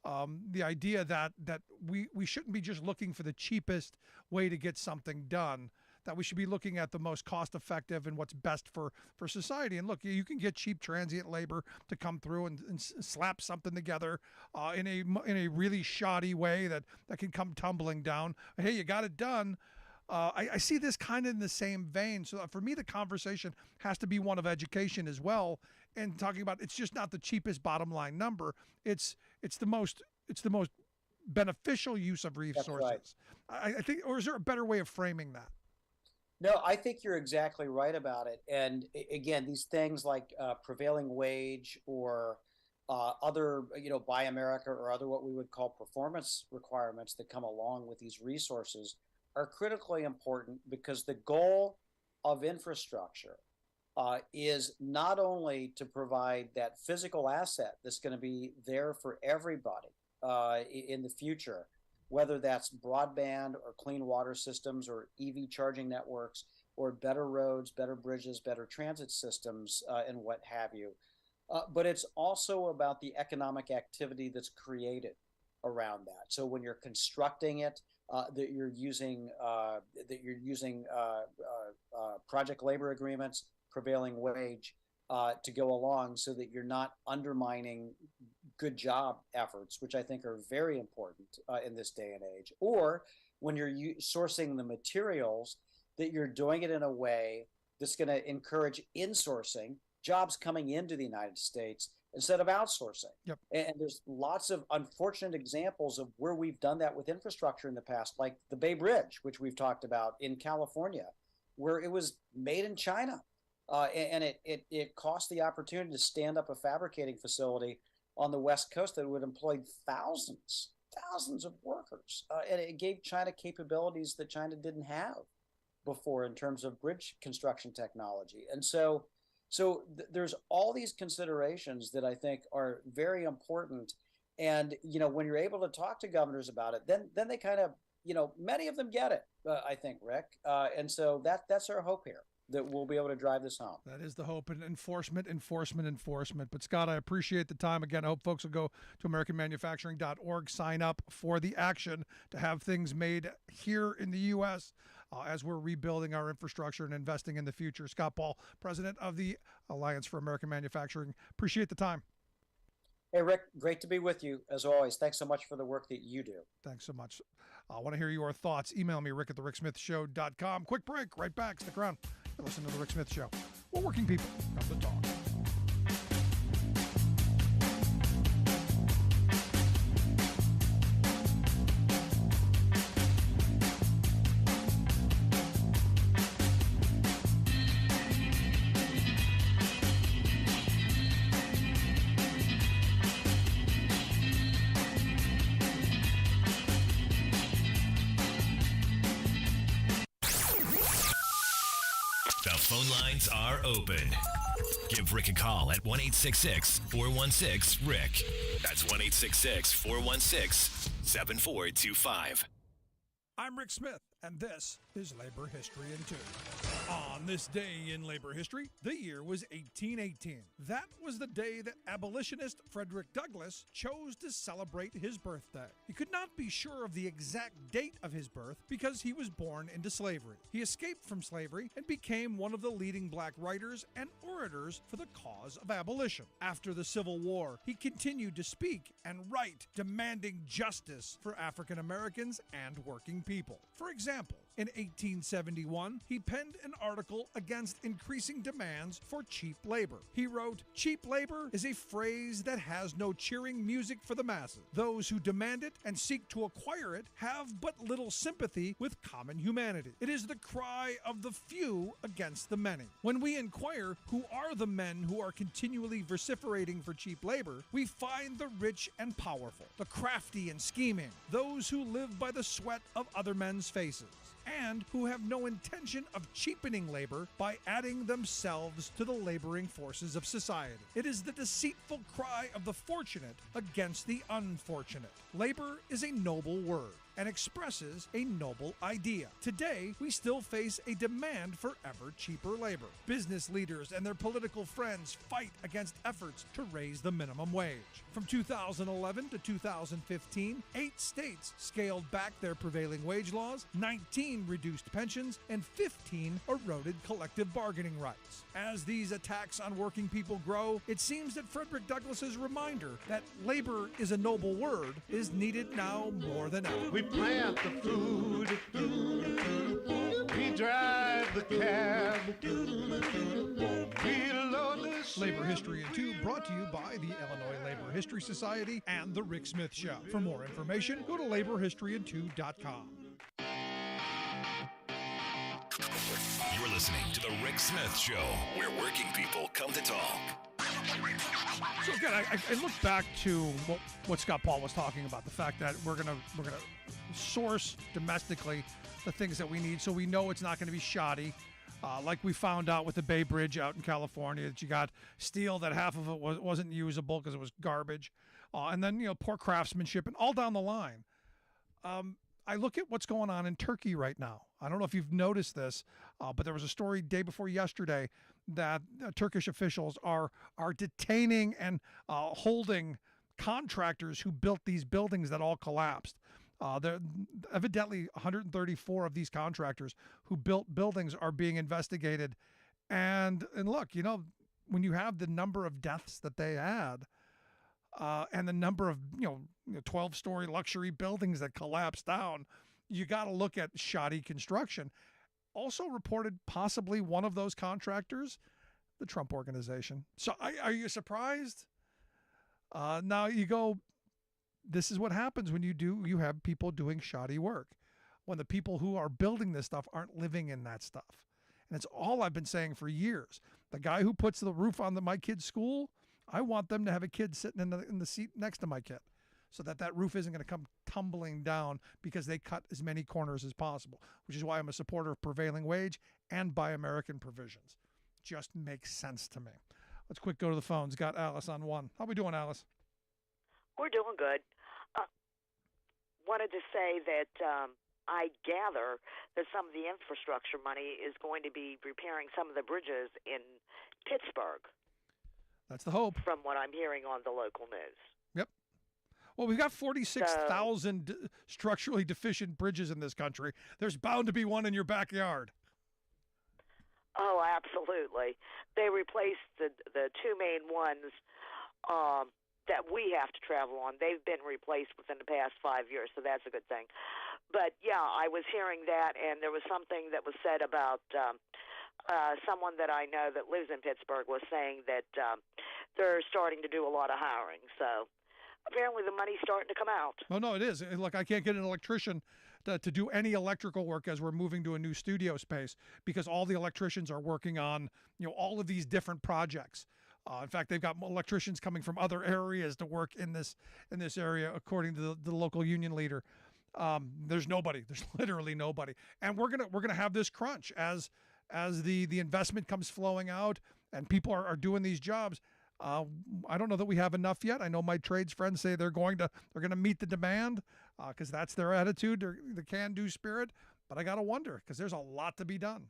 The idea that we shouldn't be just looking for the cheapest way to get something done, that we should be looking at the most cost effective and what's best for society. And look, you can get cheap transient labor to come through and slap something together in a really shoddy way that can come tumbling down. Hey, you got it done. I see this kind of in the same vein. So for me, the conversation has to be one of education as well, and talking about it's just not the cheapest bottom line number. It's the most beneficial use of resources. Right. I think, or is there a better way of framing that? No, I think you're exactly right about it. And again, these things like prevailing wage or other, Buy America or other what we would call performance requirements that come along with these resources are critically important, because the goal of infrastructure is not only to provide that physical asset that's going to be there for everybody in the future, whether that's broadband or clean water systems or EV charging networks or better roads, better bridges, better transit systems, and what have you. But it's also about the economic activity that's created around that. So when you're constructing it, that you're using project labor agreements, prevailing wage to go along, so that you're not undermining good job efforts, which I think are very important in this day and age. Or when you're sourcing the materials, that you're doing it in a way that's going to encourage insourcing, jobs coming into the United States instead of outsourcing. Yep. And there's lots of unfortunate examples of where we've done that with infrastructure in the past, like the Bay Bridge, which we've talked about in California, where it was made in China. And it cost the opportunity to stand up a fabricating facility on the West Coast that would employ thousands of workers. And it gave China capabilities that China didn't have before in terms of bridge construction technology. And there's all these considerations that I think are very important. And, when you're able to talk to governors about it, then they kind of, many of them get it, I think, Rick. And so that's our hope here, that we'll be able to drive this home. That is the hope, and enforcement. But Scott, I appreciate the time. Again, I hope folks will go to AmericanManufacturing.org, sign up for the action to have things made here in the U.S. As we're rebuilding our infrastructure and investing in the future. Scott Paul, president of the Alliance for American Manufacturing. Appreciate the time. Hey, Rick, great to be with you, as always. Thanks so much for the work that you do. Thanks so much. I want to hear your thoughts. Email me, rick@thericksmithshow.com. Quick break. Right back. Stick around. You're listening to The Rick Smith Show. We're working people. Come to talk. Phone lines are open. Give Rick a call at 1-866-416-RICK. That's 1-866-416-7425. I'm Rick Smith, and this is Labor History in 2. On this day in labor history, the year was 1818. That was the day that abolitionist Frederick Douglass chose to celebrate his birthday. He could not be sure of the exact date of his birth because he was born into slavery. He escaped from slavery and became one of the leading black writers and orators for the cause of abolition. After the Civil War, he continued to speak and write, demanding justice for African Americans and working people. For example, in 1871, he penned an article against increasing demands for cheap labor. He wrote, "Cheap labor is a phrase that has no cheering music for the masses. Those who demand it and seek to acquire it have but little sympathy with common humanity. It is the cry of the few against the many." When we inquire who are the men who are continually vociferating for cheap labor, we find the rich and powerful, the crafty and scheming, those who live by the sweat of other men's faces, and who have no intention of cheapening labor by adding themselves to the laboring forces of society. It is the deceitful cry of the fortunate against the unfortunate. Labor is a noble word and expresses a noble idea. Today, we still face a demand for ever cheaper labor. Business leaders and their political friends fight against efforts to raise the minimum wage. From 2011 to 2015, 8 states scaled back their prevailing wage laws, 19 reduced pensions, and 15 eroded collective bargaining rights. As these attacks on working people grow, it seems that Frederick Douglass's reminder that labor is a noble word is needed now more than ever. We plant the food, we drive the cab, we load the ship. Labor History in 2 brought to you by the Illinois Labor History Society and The Rick Smith Show. For more information, go to laborhistoryin2.com. You're listening to The Rick Smith Show, where working people come to talk. So again, I look back to what Scott Paul was talking about, the fact that we're gonna source domestically the things that we need, so we know it's not going to be shoddy. Like we found out with the Bay Bridge out in California, that you got steel that half of it wasn't usable because it was garbage, and then poor craftsmanship and all down the line. I look at what's going on in Turkey right now. I don't know if you've noticed this, but there was a story day before yesterday that Turkish officials are detaining and holding contractors who built these buildings that all collapsed. There evidently 134 of these contractors who built buildings are being investigated. And look, when you have the number of deaths that they had, and the number of 12-story luxury buildings that collapsed down, you got to look at shoddy construction. Also reported possibly one of those contractors, the Trump Organization. So are you surprised? Now you go, this is what happens when you have people doing shoddy work, when the people who are building this stuff aren't living in that stuff. And it's all I've been saying for years. The guy who puts the roof on my kid's school, I want them to have a kid sitting in the seat next to my kid so that roof isn't going to come tumbling down because they cut as many corners as possible, which is why I'm a supporter of prevailing wage and Buy American provisions. Just makes sense to me. Let's quick go to the phones. Got Alice on one. How we doing, Alice? We're doing good. Wanted to say that I gather that some of the infrastructure money is going to be repairing some of the bridges in Pittsburgh. That's the hope. From what I'm hearing on the local news. Yep. Well, we've got 46,000 structurally deficient bridges in this country. There's bound to be one in your backyard. Oh, absolutely. They replaced the two main ones that we have to travel on. They've been replaced within the past 5 years, so that's a good thing. But, yeah, I was hearing that, and there was something that was said about someone that I know that lives in Pittsburgh was saying that they're starting to do a lot of hiring. So apparently the money's starting to come out. Oh, no, it is. Look, I can't get an electrician to do any electrical work as we're moving to a new studio space because all the electricians are working on, all of these different projects. In fact, they've got electricians coming from other areas to work in this area, according to the local union leader. There's nobody. There's literally nobody, and we're gonna have this crunch as the investment comes flowing out and people are doing these jobs. I don't know that we have enough yet. I know my trades friends say they're going to meet the demand because that's their attitude, the can-do spirit. But I got to wonder because there's a lot to be done.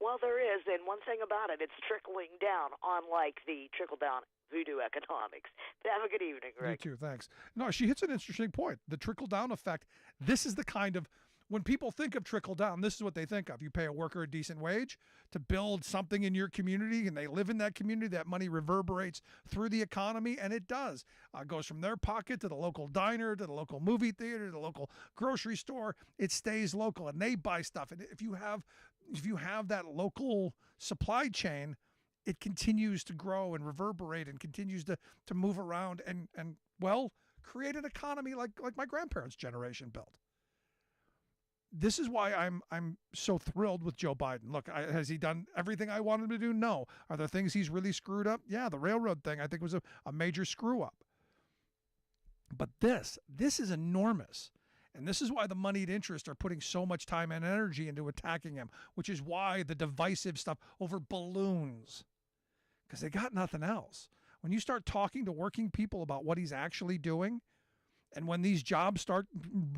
Well, there is, and one thing about it, it's trickling down, unlike the trickle-down voodoo economics. Have a good evening, Rick. You too, thanks. No, she hits an interesting point. The trickle-down effect, this is the kind of, when people think of trickle-down, this is what they think of. You pay a worker a decent wage to build something in your community, and they live in that community. That money reverberates through the economy, and it does. It goes from their pocket to the local diner, to the local movie theater, to the local grocery store. It stays local, and they buy stuff. And if you have that local supply chain, it continues to grow and reverberate and continues to move around and create an economy like my grandparents' generation built. This is why I'm so thrilled with Joe Biden. Look, has he done everything I want him to do? No. Are there things he's really screwed up? Yeah, the railroad thing I think was a major screw up. But this is enormous. And this is why the moneyed interests are putting so much time and energy into attacking him, which is why the divisive stuff over balloons, because they got nothing else. When you start talking to working people about what he's actually doing, and when these jobs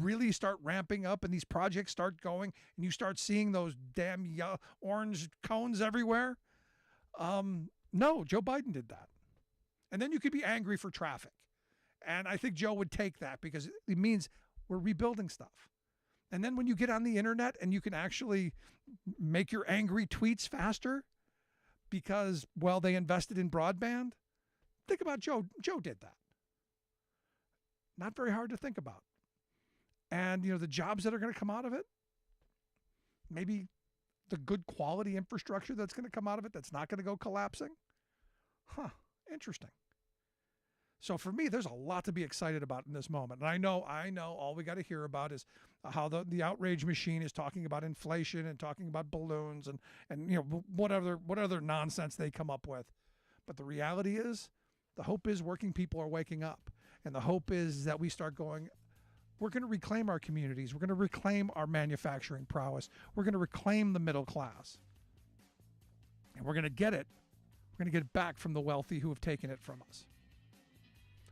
really start ramping up and these projects start going and you start seeing those damn orange cones everywhere, no, Joe Biden did that. And then you could be angry for traffic. And I think Joe would take that because it means we're rebuilding stuff. And then when you get on the internet and you can actually make your angry tweets faster because, they invested in broadband, think about Joe. Joe did that. Not very hard to think about. And, the jobs that are going to come out of it, maybe the good quality infrastructure that's going to come out of it that's not going to go collapsing. Interesting. So for me, there's a lot to be excited about in this moment. And I know all we got to hear about is how the outrage machine is talking about inflation and talking about balloons and what other nonsense they come up with. But the reality is, the hope is working people are waking up. And the hope is that we start going, we're going to reclaim our communities. We're going to reclaim our manufacturing prowess. We're going to reclaim the middle class. And we're going to get it. We're going to get it back from the wealthy who have taken it from us.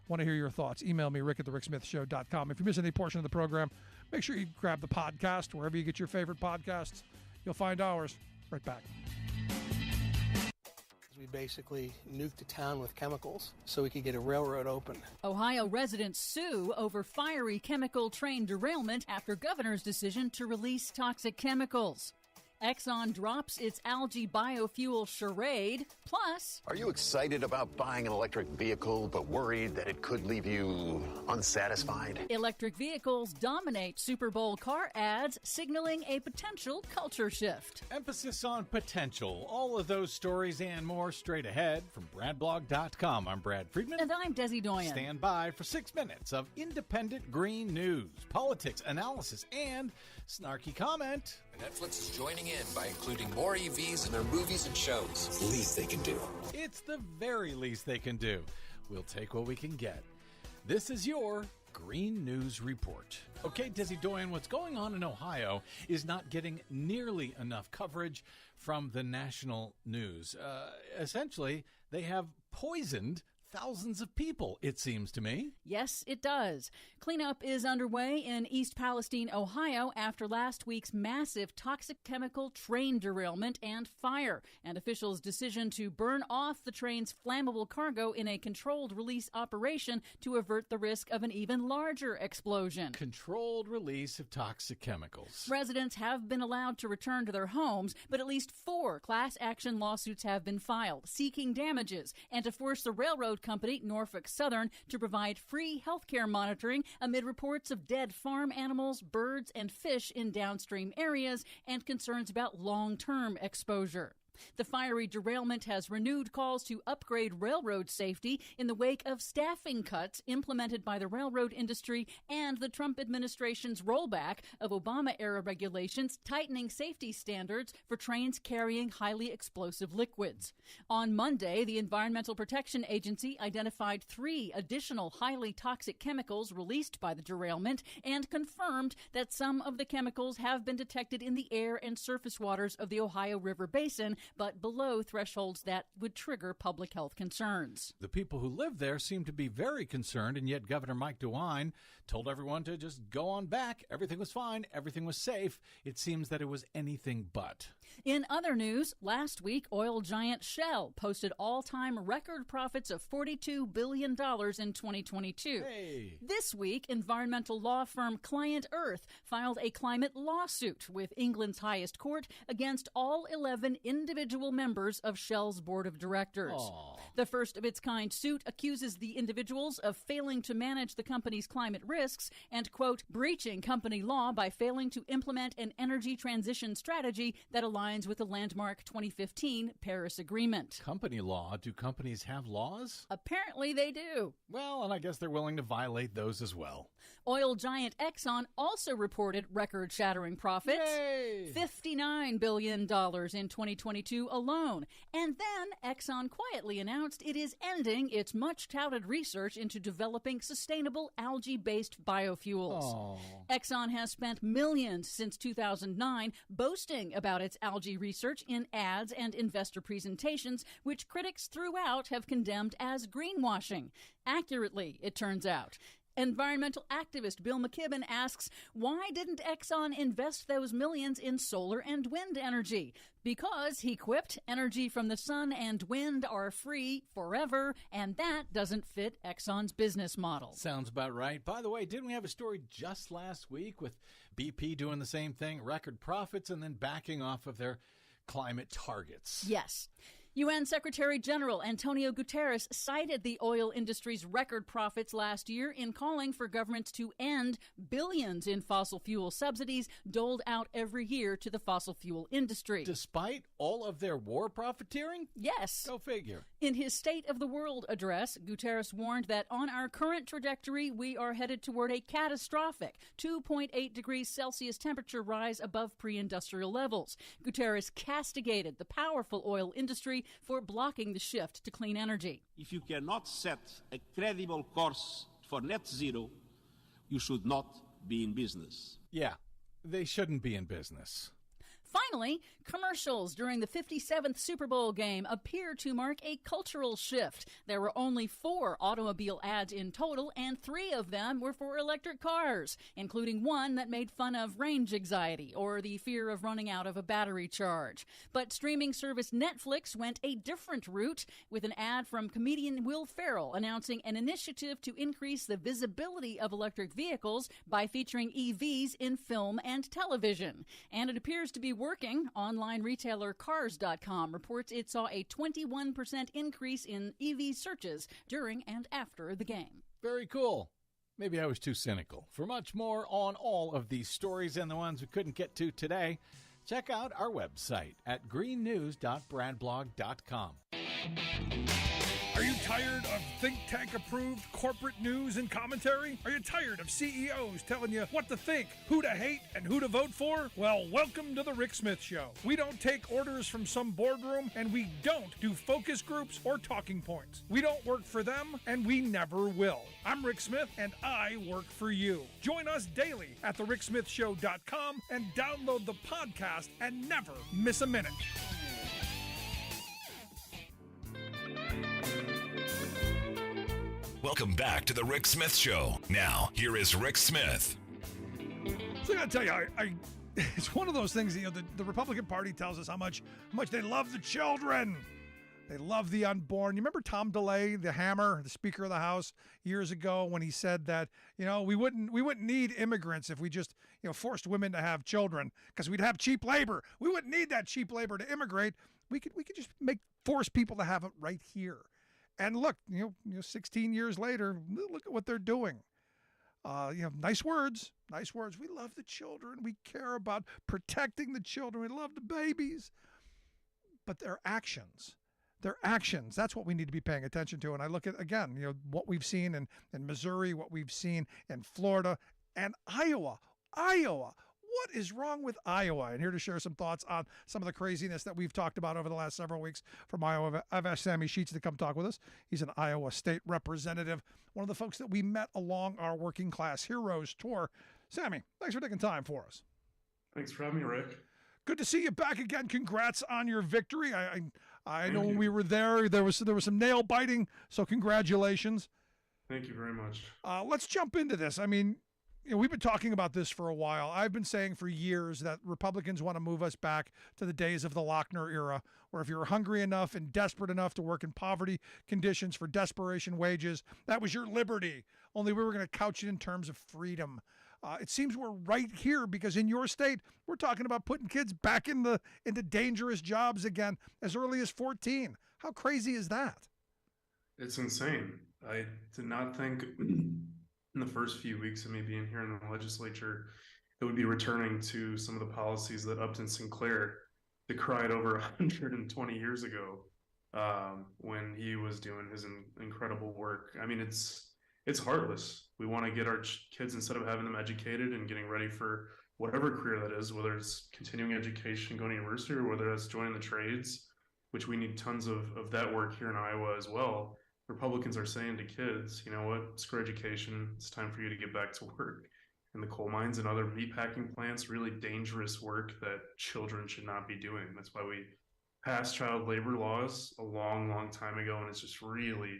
Want to hear your thoughts? Email me, rick@thericksmithshow.com. If you miss any portion of the program, make sure you grab the podcast wherever you get your favorite podcasts. You'll find ours. Right back. We basically nuked a town with chemicals so we could get a railroad open. Ohio residents sue over fiery chemical train derailment after governor's decision to release toxic chemicals. Exxon drops its algae biofuel charade. Plus, are you excited about buying an electric vehicle but worried that it could leave you unsatisfied? Electric vehicles dominate Super Bowl car ads, signaling a potential culture shift. Emphasis on potential. All of those stories and more straight ahead from BradBlog.com. I'm Brad Friedman. And I'm Desi Doyen. Stand by for 6 minutes of independent green news, politics, analysis, and Snarky comment. Netflix is joining in by including more EVs in their movies and shows. It's the least they can do. It's the very least they can do. We'll take what we can get. This is your Green News Report. Okay, Desi Doyen, what's going on in Ohio is not getting nearly enough coverage from the national news. Essentially, they have poisoned thousands of people, it seems to me. Yes, it does. Cleanup is underway in East Palestine, Ohio, after last week's massive toxic chemical train derailment and fire, and officials' decision to burn off the train's flammable cargo in a controlled release operation to avert the risk of an even larger explosion. Controlled release of toxic chemicals. Residents have been allowed to return to their homes, but at least 4 class action lawsuits have been filed, seeking damages, and to force the railroad company, Norfolk Southern, to provide free health care monitoring amid reports of dead farm animals, birds, and fish in downstream areas and concerns about long-term exposure. The fiery derailment has renewed calls to upgrade railroad safety in the wake of staffing cuts implemented by the railroad industry and the Trump administration's rollback of Obama-era regulations tightening safety standards for trains carrying highly explosive liquids. On Monday, the Environmental Protection Agency identified 3 additional highly toxic chemicals released by the derailment and confirmed that some of the chemicals have been detected in the air and surface waters of the Ohio River Basin, but below thresholds that would trigger public health concerns. The people who live there seem to be very concerned, and yet Governor Mike DeWine told everyone to just go on back. Everything was fine. Everything was safe. It seems that it was anything but. In other news, last week, oil giant Shell posted all-time record profits of $42 billion in 2022. Hey. This week, environmental law firm Client Earth filed a climate lawsuit with England's highest court against all 11 individual members of Shell's board of directors. Aww. The first of its kind suit accuses the individuals of failing to manage the company's climate risks and, quote, breaching company law by failing to implement an energy transition strategy that aligns with the landmark 2015 Paris Agreement. Company law? Do companies have laws? Apparently they do. Well, and I guess they're willing to violate those as well. Oil giant Exxon also reported record-shattering profits. Yay! $59 billion in 2022 alone. And then Exxon quietly announced it is ending its much-touted research into developing sustainable algae-based biofuels. Aww. Exxon has spent millions since 2009 boasting about its algae research in ads and investor presentations, which critics throughout have condemned as greenwashing. Accurately, it turns out. Environmental activist Bill McKibben asks, why didn't Exxon invest those millions in solar and wind energy? Because, he quipped, energy from the sun and wind are free forever, and that doesn't fit Exxon's business model. Sounds about right. By the way, didn't we have a story just last week with BP doing the same thing, record profits, and then backing off of their climate targets? Yes. UN Secretary General Antonio Guterres cited the oil industry's record profits last year in calling for governments to end billions in fossil fuel subsidies doled out every year to the fossil fuel industry. Despite all of their war profiteering? Yes. Go figure. In his State of the World address, Guterres warned that on our current trajectory, we are headed toward a catastrophic 2.8 degrees Celsius temperature rise above pre-industrial levels. Guterres castigated the powerful oil industry for blocking the shift to clean energy. If you cannot set a credible course for net zero, you should not be in business. Yeah, they shouldn't be in business. Finally, commercials during the 57th Super Bowl game appear to mark a cultural shift. There were only 4 automobile ads in total, and 3 of them were for electric cars, including one that made fun of range anxiety or the fear of running out of a battery charge. But streaming service Netflix went a different route with an ad from comedian Will Ferrell announcing an initiative to increase the visibility of electric vehicles by featuring EVs in film and television. And it appears to be working. Online retailer Cars.com reports it saw a 21% increase in EV searches during and after the game. Very cool. Maybe I was too cynical. For much more on all of these stories and the ones we couldn't get to today, check out our website at greennews.bradblog.com. Are you tired of think tank approved corporate news and commentary? Are you tired of CEOs telling you what to think, who to hate, and who to vote for? Well, welcome to the Rick Smith Show. We don't take orders from some boardroom, and we don't do focus groups or talking points. We don't work for them, and we never will. I'm Rick Smith, and I work for you. Join us daily at thericksmithshow.com and download the podcast and never miss a minute. Welcome back to the Rick Smith Show. Now, here is Rick Smith. So I gotta tell you, it's one of those things, the Republican Party tells us how much they love the children. They love the unborn. You remember Tom DeLay, the Hammer, the Speaker of the House, years ago when he said that, we wouldn't need immigrants if we just, forced women to have children because we'd have cheap labor. We wouldn't need that cheap labor to immigrate. We could just force people to have it right here. And look, 16 years later, look at what they're doing. Nice words. We love the children. We care about protecting the children. We love the babies. But their actions, that's what we need to be paying attention to. And I look at, again, what we've seen in Missouri, what we've seen in Florida and Iowa. What is wrong with Iowa? And here to share some thoughts on some of the craziness that we've talked about over the last several weeks from Iowa, I've asked Sammy Sheets to come talk with us. He's an Iowa state representative, one of the folks that we met along our Working Class Heroes tour. Sammy, thanks for taking time for us. Thanks for having me, Rick. Good to see you back again. Congrats on your victory. I know when we were there was some nail biting, so congratulations. Thank you very much. Let's jump into this. I mean, we've been talking about this for a while. I've been saying for years that Republicans want to move us back to the days of the Lochner era, where if you were hungry enough and desperate enough to work in poverty conditions for desperation wages, that was your liberty. Only we were going to couch it in terms of freedom. It seems we're right here because in your state, we're talking about putting kids back into dangerous jobs again as early as 14. How crazy is that? It's insane. I did not think in the first few weeks of me being here in the legislature, it would be returning to some of the policies that Upton Sinclair decried over 120 years ago when he was doing his incredible work. I mean, it's heartless. We want to get our kids, instead of having them educated and getting ready for whatever career that is, whether it's continuing education, going to university, or whether that's joining the trades, which we need tons of that work here in Iowa as well. Republicans are saying to kids, you know what, screw education. It's time for you to get back to work in the coal mines and other meatpacking plants, really dangerous work that children should not be doing. That's why we passed child labor laws a long, long time ago. And it's just really,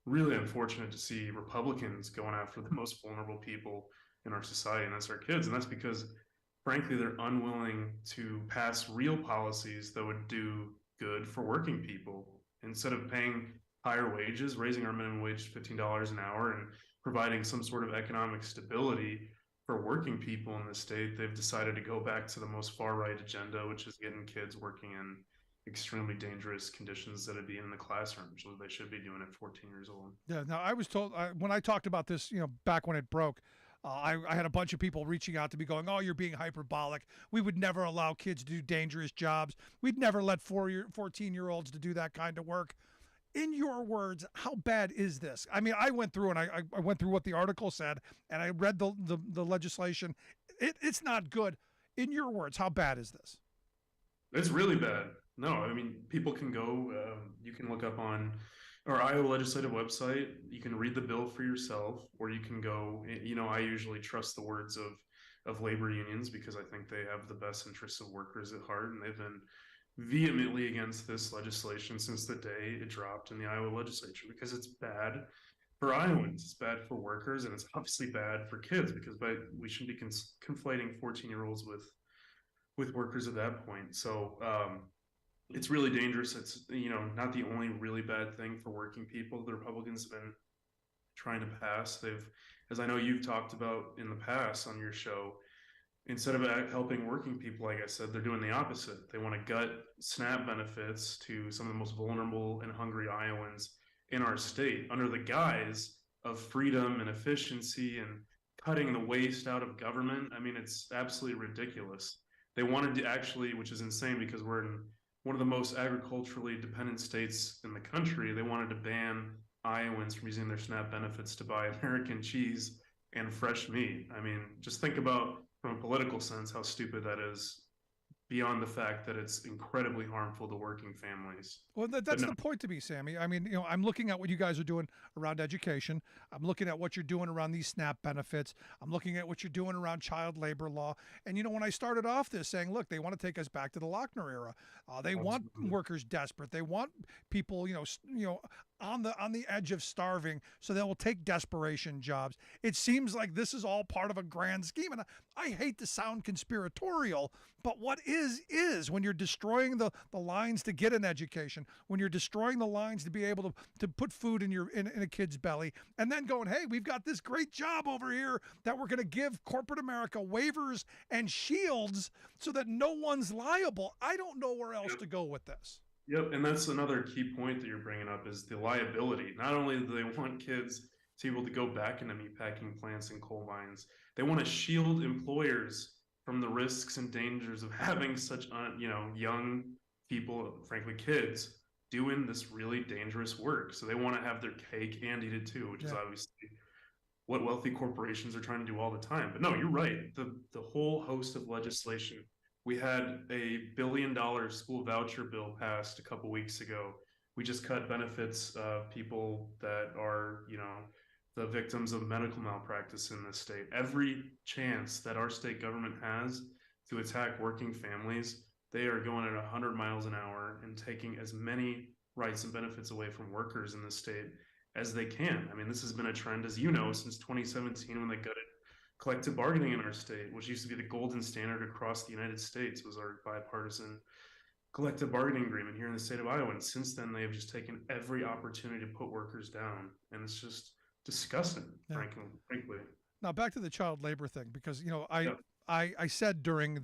really unfortunate to see Republicans going after the most vulnerable people in our society, and that's our kids. And that's because, frankly, they're unwilling to pass real policies that would do good for working people. Instead of paying higher wages, raising our minimum wage to $15 an hour, and providing some sort of economic stability for working people in the state, they've decided to go back to the most far-right agenda, which is getting kids working in extremely dangerous conditions that would be in the classroom, which they should be doing at 14 years old. Yeah, now I was told, when I talked about this, back when it broke, I had a bunch of people reaching out to me going, oh, you're being hyperbolic. We would never allow kids to do dangerous jobs. We'd never let 14-year-olds to do that kind of work. In your words, how bad is this? I mean, I went through and I went through what the article said, and I read the legislation. It's not good. In your words, how bad is this? It's really bad. No, I mean, people can go, you can look up on our Iowa legislative website. You can read the bill for yourself, or you can go, I usually trust the words of labor unions because I think they have the best interests of workers at heart, and they've been vehemently against this legislation since the day it dropped in the Iowa legislature, because it's bad for Iowans, it's bad for workers, and it's obviously bad for kids, because we shouldn't be conflating 14-year-olds with workers at that point. So it's really dangerous. It's not the only really bad thing for working people the Republicans have been trying to pass. They've, as I know you've talked about in the past on your show, instead of helping working people, like I said, they're doing the opposite. They want to gut SNAP benefits to some of the most vulnerable and hungry Iowans in our state under the guise of freedom and efficiency and cutting the waste out of government. I mean, it's absolutely ridiculous. They wanted to actually, which is insane because we're in one of the most agriculturally dependent states in the country, they wanted to ban Iowans from using their SNAP benefits to buy American cheese and fresh meat. I mean, just think about, from a political sense, how stupid that is, beyond the fact that it's incredibly harmful to working families. Well, that's the point to me, Sammy. I mean, I'm looking at what you guys are doing around education. I'm looking at what you're doing around these SNAP benefits. I'm looking at what you're doing around child labor law. And, when I started off this saying, look, they want to take us back to the Lochner era. They want workers desperate. They want people, on the edge of starving, so they will take desperation jobs. It seems like this is all part of a grand scheme. And I hate to sound conspiratorial, but what is when you're destroying the lines to get an education, when you're destroying the lines to be able to put food in a kid's belly, and then going, hey, we've got this great job over here that we're going to give corporate America waivers and shields so that no one's liable. I don't know where else to go with this. Yep, and that's another key point that you're bringing up is the liability. Not only do they want kids to be able to go back into meatpacking plants and coal mines, they want to shield employers from the risks and dangers of having such, young people, frankly, kids, doing this really dangerous work. So they want to have their cake and eat it too, which is obviously what wealthy corporations are trying to do all the time. But no, you're right. The whole host of legislation. We had a $1 billion school voucher bill passed a couple weeks ago. We just cut benefits of people that are, the victims of medical malpractice in this state. Every chance that our state government has to attack working families, they are going at 100 miles an hour and taking as many rights and benefits away from workers in the state as they can. I mean, this has been a trend, as you know, since 2017 when they gutted collective bargaining in our state, which used to be the golden standard across the United States, was our bipartisan collective bargaining agreement here in the state of Iowa. And since then, they have just taken every opportunity to put workers down. And it's just disgusting, frankly. Now back to the child labor thing, because I said during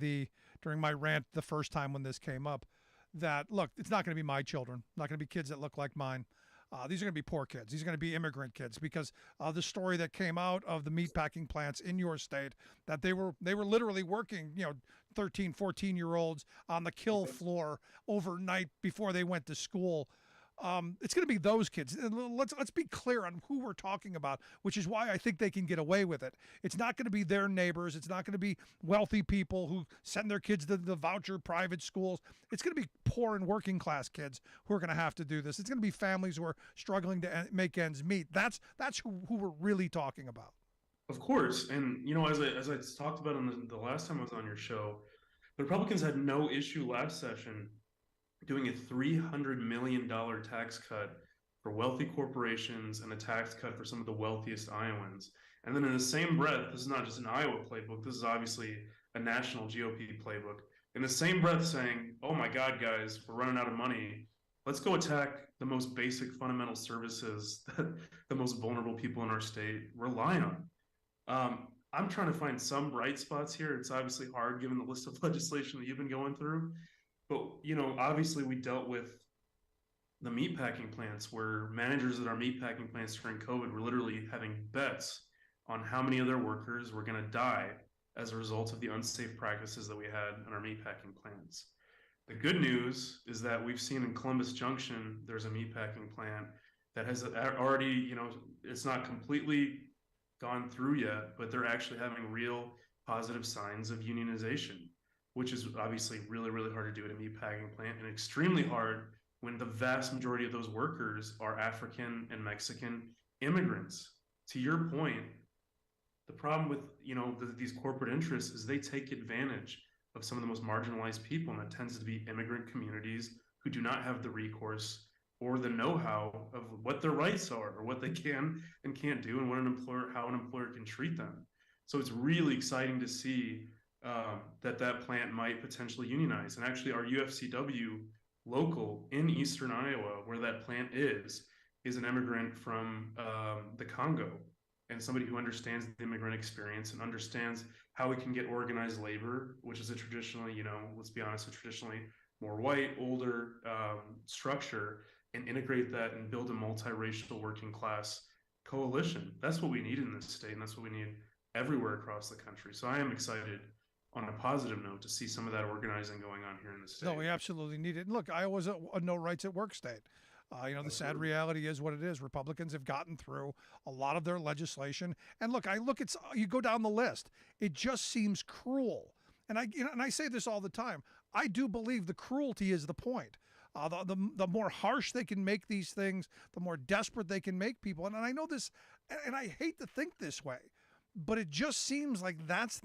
my rant the first time when this came up that, look, it's not going to be my children, not going to be kids that look like mine. These are going to be poor kids. These are going to be immigrant kids, because the story that came out of the meatpacking plants in your state, that they were literally working, 13, 14-year-olds on the kill floor overnight before they went to school. It's going to be those kids. Let's be clear on who we're talking about, which is why I think they can get away with it. It's not going to be their neighbors. It's not going to be wealthy people who send their kids to the voucher private schools. It's going to be poor and working class kids who are going to have to do this. It's going to be families who are struggling to make ends meet. That's who we're really talking about. Of course. And, as I talked about on the last time I was on your show, the Republicans had no issue last session doing a $300 million tax cut for wealthy corporations and a tax cut for some of the wealthiest Iowans. And then in the same breath, this is not just an Iowa playbook, this is obviously a national GOP playbook. In the same breath saying, oh my God, guys, we're running out of money. Let's go attack the most basic fundamental services that the most vulnerable people in our state rely on. I'm trying to find some bright spots here. It's obviously hard given the list of legislation that you've been going through. But, obviously we dealt with the meatpacking plants where managers at our meatpacking plants during COVID were literally having bets on how many of their workers were going to die as a result of the unsafe practices that we had in our meatpacking plants. The good news is that we've seen in Columbus Junction, there's a meatpacking plant that has already, it's not completely gone through yet, but they're actually having real positive signs of unionization, which is obviously really, really hard to do at a meatpacking plant, and extremely hard when the vast majority of those workers are African and Mexican immigrants. To your point, the problem with these corporate interests is they take advantage of some of the most marginalized people, and that tends to be immigrant communities who do not have the recourse or the know-how of what their rights are or what they can and can't do, and how an employer can treat them. So it's really exciting to see that plant might potentially unionize. And actually our UFCW local in Eastern Iowa, where that plant is an immigrant from the Congo, and somebody who understands the immigrant experience and understands how we can get organized labor, which is a traditionally, let's be honest, a traditionally more white, older structure, and integrate that and build a multiracial working class coalition. That's what we need in this state, and that's what we need everywhere across the country. So I am excited on a positive note to see some of that organizing going on here in the state. No, we absolutely need it. And look, Iowa's a no rights at work state. The sad reality is what it is. Republicans have gotten through a lot of their legislation. And look, you go down the list. It just seems cruel. And I say this all the time. I do believe the cruelty is the point. The more harsh they can make these things, the more desperate they can make people. And I know this, and I hate to think this way, but it just seems like that's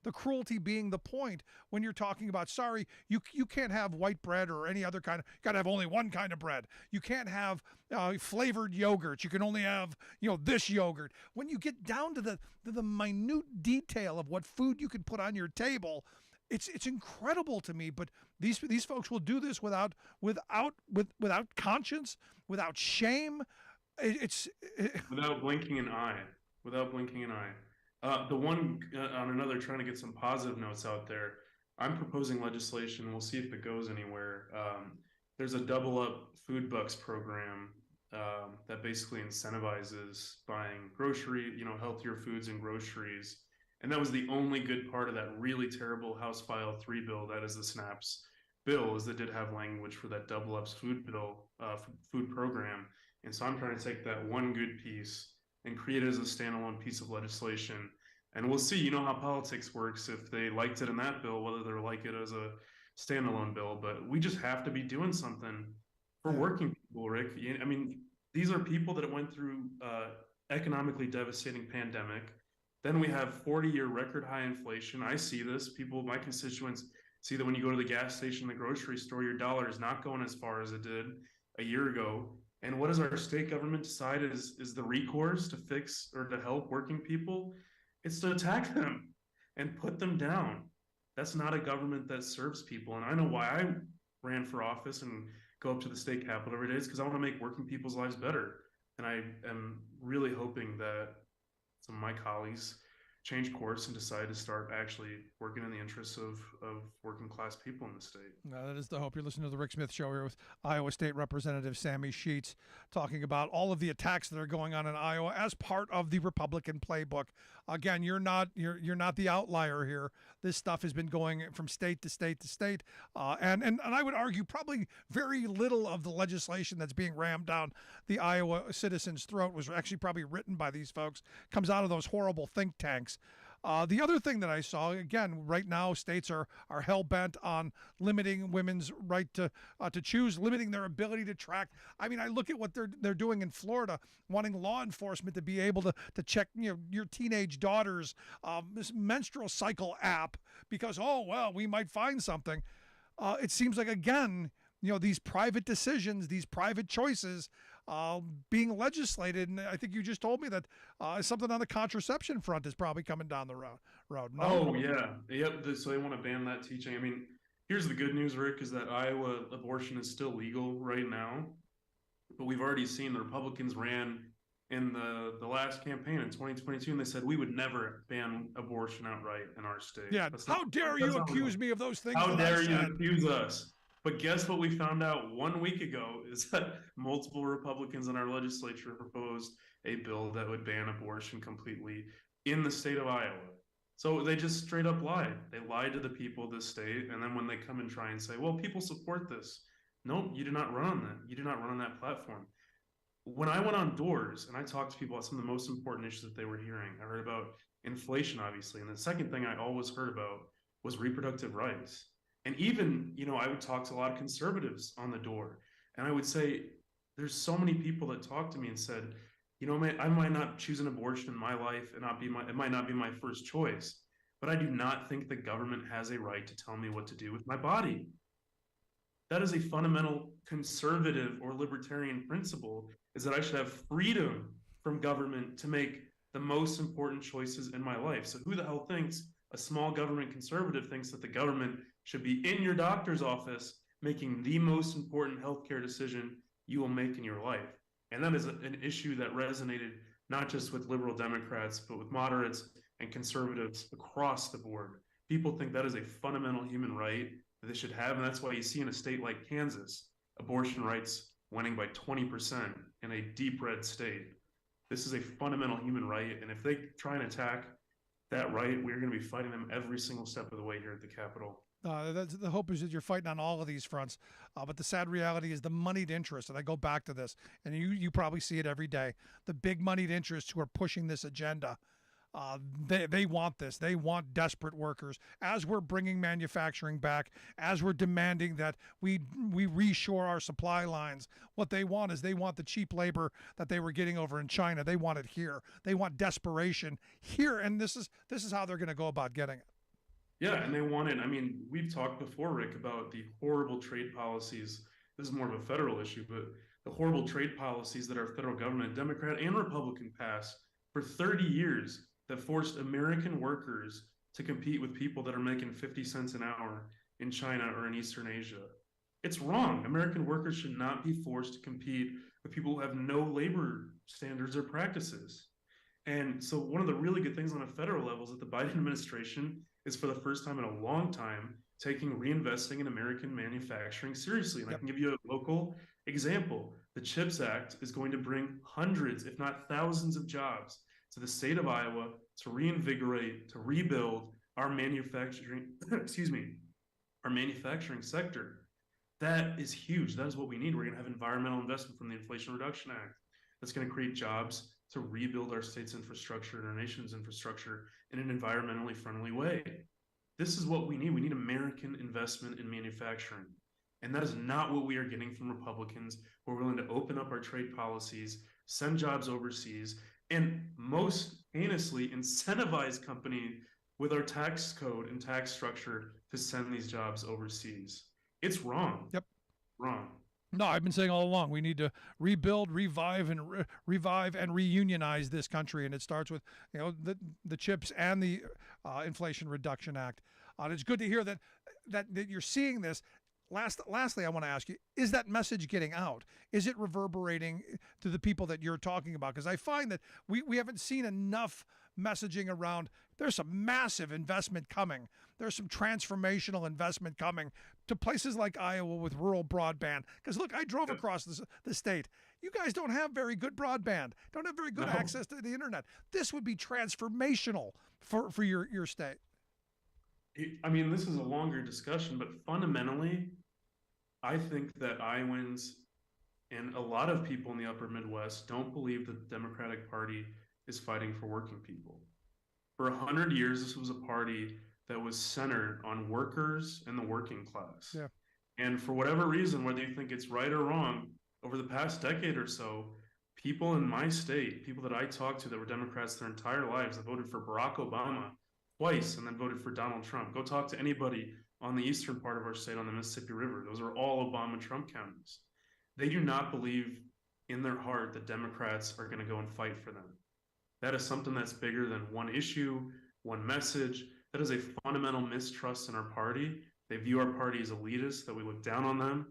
the cruelty being the point when you're talking about, sorry, you can't have white bread or any other kind of, you got to have only one kind of bread. You can't have flavored yogurts. You can only have, this yogurt. When you get down to the minute detail of what food you can put on your table, it's incredible to me. But these folks will do this without conscience, without shame. Without blinking an eye. Without blinking an eye. The one on another, trying to get some positive notes out there, I'm proposing legislation. We'll see if it goes anywhere. There's a double up food bucks program that basically incentivizes buying healthier foods and groceries. And that was the only good part of that really terrible House File 3 bill, that is the SNAPS bill, is that did have language for that double ups food program. And so I'm trying to take that one good piece and create it as a standalone piece of legislation. And we'll see, how politics works, if they liked it in that bill, whether they'll like it as a standalone bill. But we just have to be doing something for working people, Rick. I mean, these are people that went through economically devastating pandemic. Then we have 40-year record high inflation. I see this. My constituents see that when you go to the gas station, the grocery store, your dollar is not going as far as it did a year ago. And what does our state government decide is the recourse to fix or to help working people? It's to attack them and put them down. That's not a government that serves people. And I know why I ran for office and go up to the state capitol every day, is because I want to make working people's lives better. And I am really hoping that some of my colleagues change course and decide to start actually working in the interests of working class people in the state. That is the hope. You're listening to the Rick Smith Show here with Iowa State Representative Sammy Sheets, talking about all of the attacks that are going on in Iowa as part of the Republican playbook. Again, you're not the outlier here. This stuff has been going from state to state to state, and I would argue probably very little of the legislation that's being rammed down the Iowa citizens' throat was actually probably written by these folks. Comes out of those horrible think tanks. The other thing that I saw, again, right now, states are hell-bent on limiting women's right to choose, limiting their ability to track. I mean, I look at what they're doing in Florida, wanting law enforcement to be able to check your teenage daughter's this menstrual cycle app because, we might find something. It seems like, again, these private decisions, these private choices being legislated. And I think you just told me that something on the contraception front is probably coming down the road. No? Oh, yeah. Yep. So they want to ban that teaching. I mean, here's the good news, Rick, is that Iowa abortion is still legal right now. But we've already seen the Republicans ran in the last campaign in 2022, and they said we would never ban abortion outright in our state. Yeah. How dare you accuse me of those things? How dare you accuse us? But guess what we found out 1 week ago is that multiple Republicans in our legislature proposed a bill that would ban abortion completely in the state of Iowa. So they just straight up lied. They lied to the people of this state. And then when they come and try and say, well, people support this. Nope, you do not run on that. You do not run on that platform. When I went on doors and I talked to people about some of the most important issues that they were hearing, I heard about inflation, obviously. And the second thing I always heard about was reproductive rights. And even, I would talk to a lot of conservatives on the door, and I would say, there's so many people that talked to me and said, I might not choose an abortion in my life and it might not be my first choice, but I do not think the government has a right to tell me what to do with my body. That is a fundamental conservative or libertarian principle, is that I should have freedom from government to make the most important choices in my life. So who the hell thinks a small government conservative thinks that the government should be in your doctor's office making the most important healthcare decision you will make in your life? And that is an issue that resonated not just with liberal Democrats, but with moderates and conservatives across the board. People think that is a fundamental human right that they should have. And that's why you see in a state like Kansas, abortion rights winning by 20% in a deep red state. This is a fundamental human right. And if they try and attack that right, we're going to be fighting them every single step of the way here at the Capitol. The hope is that you're fighting on all of these fronts. But the sad reality is the moneyed interest, and I go back to this, and you probably see it every day. The big moneyed interests who are pushing this agenda, they want this. They want desperate workers. As we're bringing manufacturing back, as we're demanding that we reshore our supply lines, what they want is they want the cheap labor that they were getting over in China. They want it here. They want desperation here, and this is how they're going to go about getting it. Yeah, and they want it. I mean, we've talked before, Rick, about the horrible trade policies. This is more of a federal issue, but the horrible trade policies that our federal government, Democrat and Republican, passed for 30 years that forced American workers to compete with people that are making 50 cents an hour in China or in Eastern Asia. It's wrong. American workers should not be forced to compete with people who have no labor standards or practices. And so one of the really good things on a federal level is that the Biden administration is, for the first time in a long time, taking reinvesting in American manufacturing seriously. And I can give you a local example. The CHIPS Act is going to bring hundreds, if not thousands, of jobs to the state of Iowa to reinvigorate, to rebuild our manufacturing, our manufacturing sector. That is huge. That is what we need. We're going to have environmental investment from the Inflation Reduction Act. That's going to create jobs to rebuild our state's infrastructure and our nation's infrastructure in an environmentally friendly way. This is what we need. We need American investment in manufacturing. And that is not what we are getting from Republicans who are willing to open up our trade policies, send jobs overseas, and most heinously incentivize companies with our tax code and tax structure to send these jobs overseas. It's wrong. Yep. Wrong. No, I've been saying all along, we need to rebuild, revive, and reunionize this country, and it starts with the CHIPS and the Inflation Reduction Act. It's good to hear that you're seeing this. Lastly, I want to ask you: is that message getting out? Is it reverberating to the people that you're talking about? Because I find that we haven't seen enough messaging around. There's some massive investment coming. There's some transformational investment coming to places like Iowa with rural broadband. Because look, I drove across the state. You guys don't have very good broadband. Don't have very good access to the internet. This would be transformational for your state. I mean, this is a longer discussion, but fundamentally, I think that Iowans and a lot of people in the upper Midwest don't believe that the Democratic Party is fighting for working people. For 100 years, this was a party that was centered on workers and the working class. Yeah. And for whatever reason, whether you think it's right or wrong, over the past decade or so, people in my state, people that I talked to that were Democrats their entire lives, that voted for Barack Obama twice and then voted for Donald Trump. Go talk to anybody on the eastern part of our state on the Mississippi River. Those are all Obama-Trump counties. They do not believe in their heart that Democrats are going to go and fight for them. That is something that's bigger than one issue, one message. That is a fundamental mistrust in our party. They view our party as elitist, that we look down on them.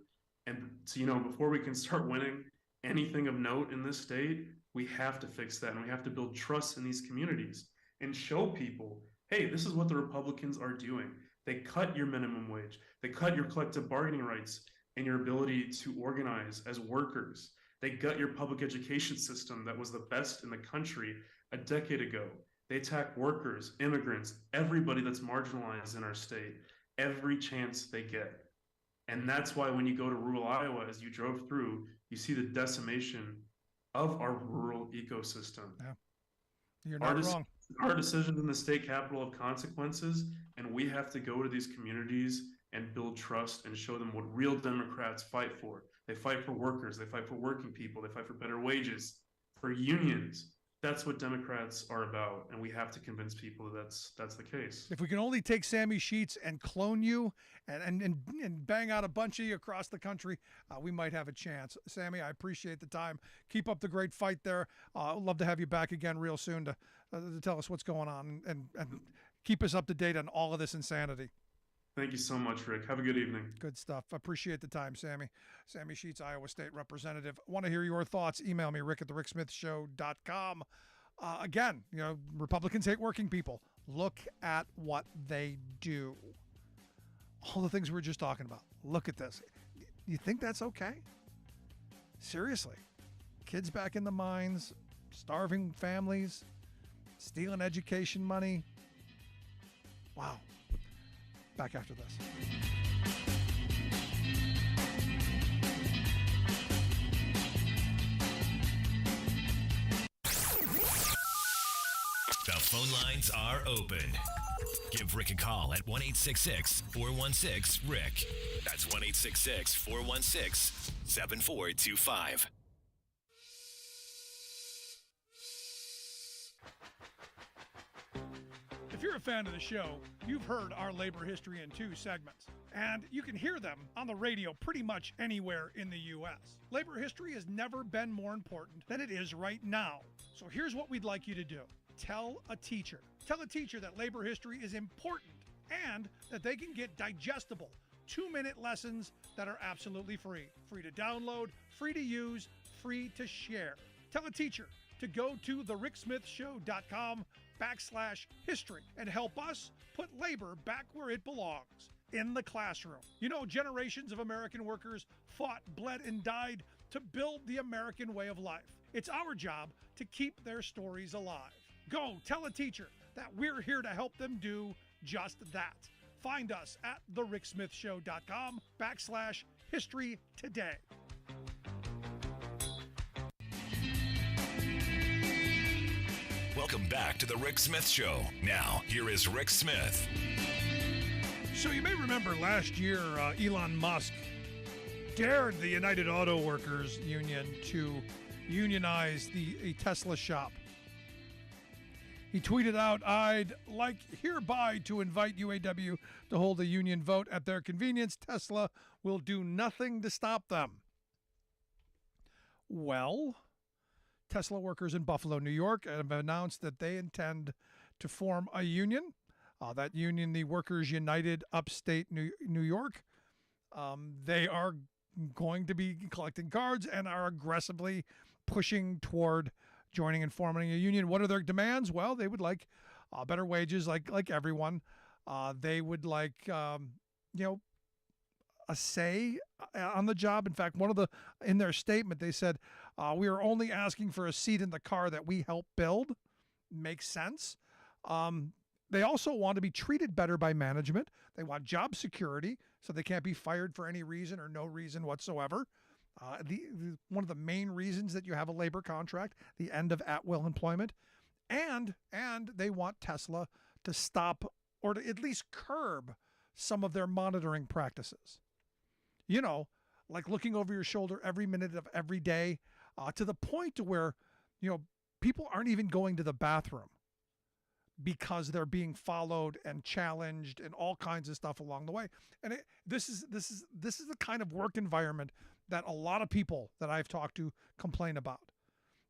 And so, before we can start winning anything of note in this state, we have to fix that. And we have to build trust in these communities and show people, hey, this is what the Republicans are doing. They cut your minimum wage. They cut your collective bargaining rights and your ability to organize as workers. They gut your public education system that was the best in the country a decade ago. They attack workers, immigrants, everybody that's marginalized in our state, every chance they get. And that's why when you go to rural Iowa, as you drove through, you see the decimation of our rural ecosystem. Yeah. You're not wrong. Our decisions in the state capital have consequences, and we have to go to these communities and build trust and show them what real Democrats fight for. They fight for workers. They fight for working people. They fight for better wages, for unions. That's what Democrats are about, and we have to convince people that that's the case. If we can only take Sammy Sheets and clone you and bang out a bunch of you across the country, we might have a chance. Sammy, I appreciate the time. Keep up the great fight there. I'd love to have you back again real soon to tell us what's going on and keep us up to date on all of this insanity. Thank you so much, Rick. Have a good evening. Good stuff. Appreciate the time, Sammy. Sammy Sheets, Iowa State Representative. Want to hear your thoughts? Email me, rick@thericksmithshow.com. Again, Republicans hate working people. Look at what they do. All the things we were just talking about. Look at this. You think that's okay? Seriously. Kids back in the mines, starving families, stealing education money, Wow. Back after this. The phone lines are open. Give Rick a call at 1-866-416-RICK. That's 1-866-416-7425. If you're a fan of the show, you've heard our labor history in 2 segments, and you can hear them on the radio pretty much anywhere in the U.S. Labor history has never been more important than it is right now. So here's what we'd like you to do. Tell a teacher. Tell a teacher that labor history is important and that they can get digestible 2-minute lessons that are absolutely free. Free to download, free to use, free to share. Tell a teacher to go to thericksmithshow.com/history and help us put labor back where it belongs, in the classroom. You know, generations of American workers fought, bled, and died to build the American way of life. It's our job to keep their stories alive. Go tell a teacher that we're here to help them do just that. Find us at thericksmithshow.com/history today. Welcome back to the Rick Smith Show. Now, here is Rick Smith. So you may remember last year, Elon Musk dared the United Auto Workers Union to unionize a Tesla shop. He tweeted out, "I'd like hereby to invite UAW to hold a union vote at their convenience. Tesla will do nothing to stop them." Well, Tesla workers in Buffalo, New York, have announced that they intend to form a union. That union, the Workers United Upstate New York, they are going to be collecting cards and are aggressively pushing toward joining and forming a union. What are their demands? Well, they would like better wages, like everyone. They would like, a say on the job. In fact, in their statement, they said, "We are only asking for a seat in the car that we help build." Makes sense. They also want to be treated better by management. They want job security, so they can't be fired for any reason or no reason whatsoever. One of the main reasons that you have a labor contract, the end of at-will employment, and they want Tesla to stop or to at least curb some of their monitoring practices. You know, like looking over your shoulder every minute of every day, to the point to where, people aren't even going to the bathroom because they're being followed and challenged and all kinds of stuff along the way. And this is the kind of work environment that a lot of people that I've talked to complain about,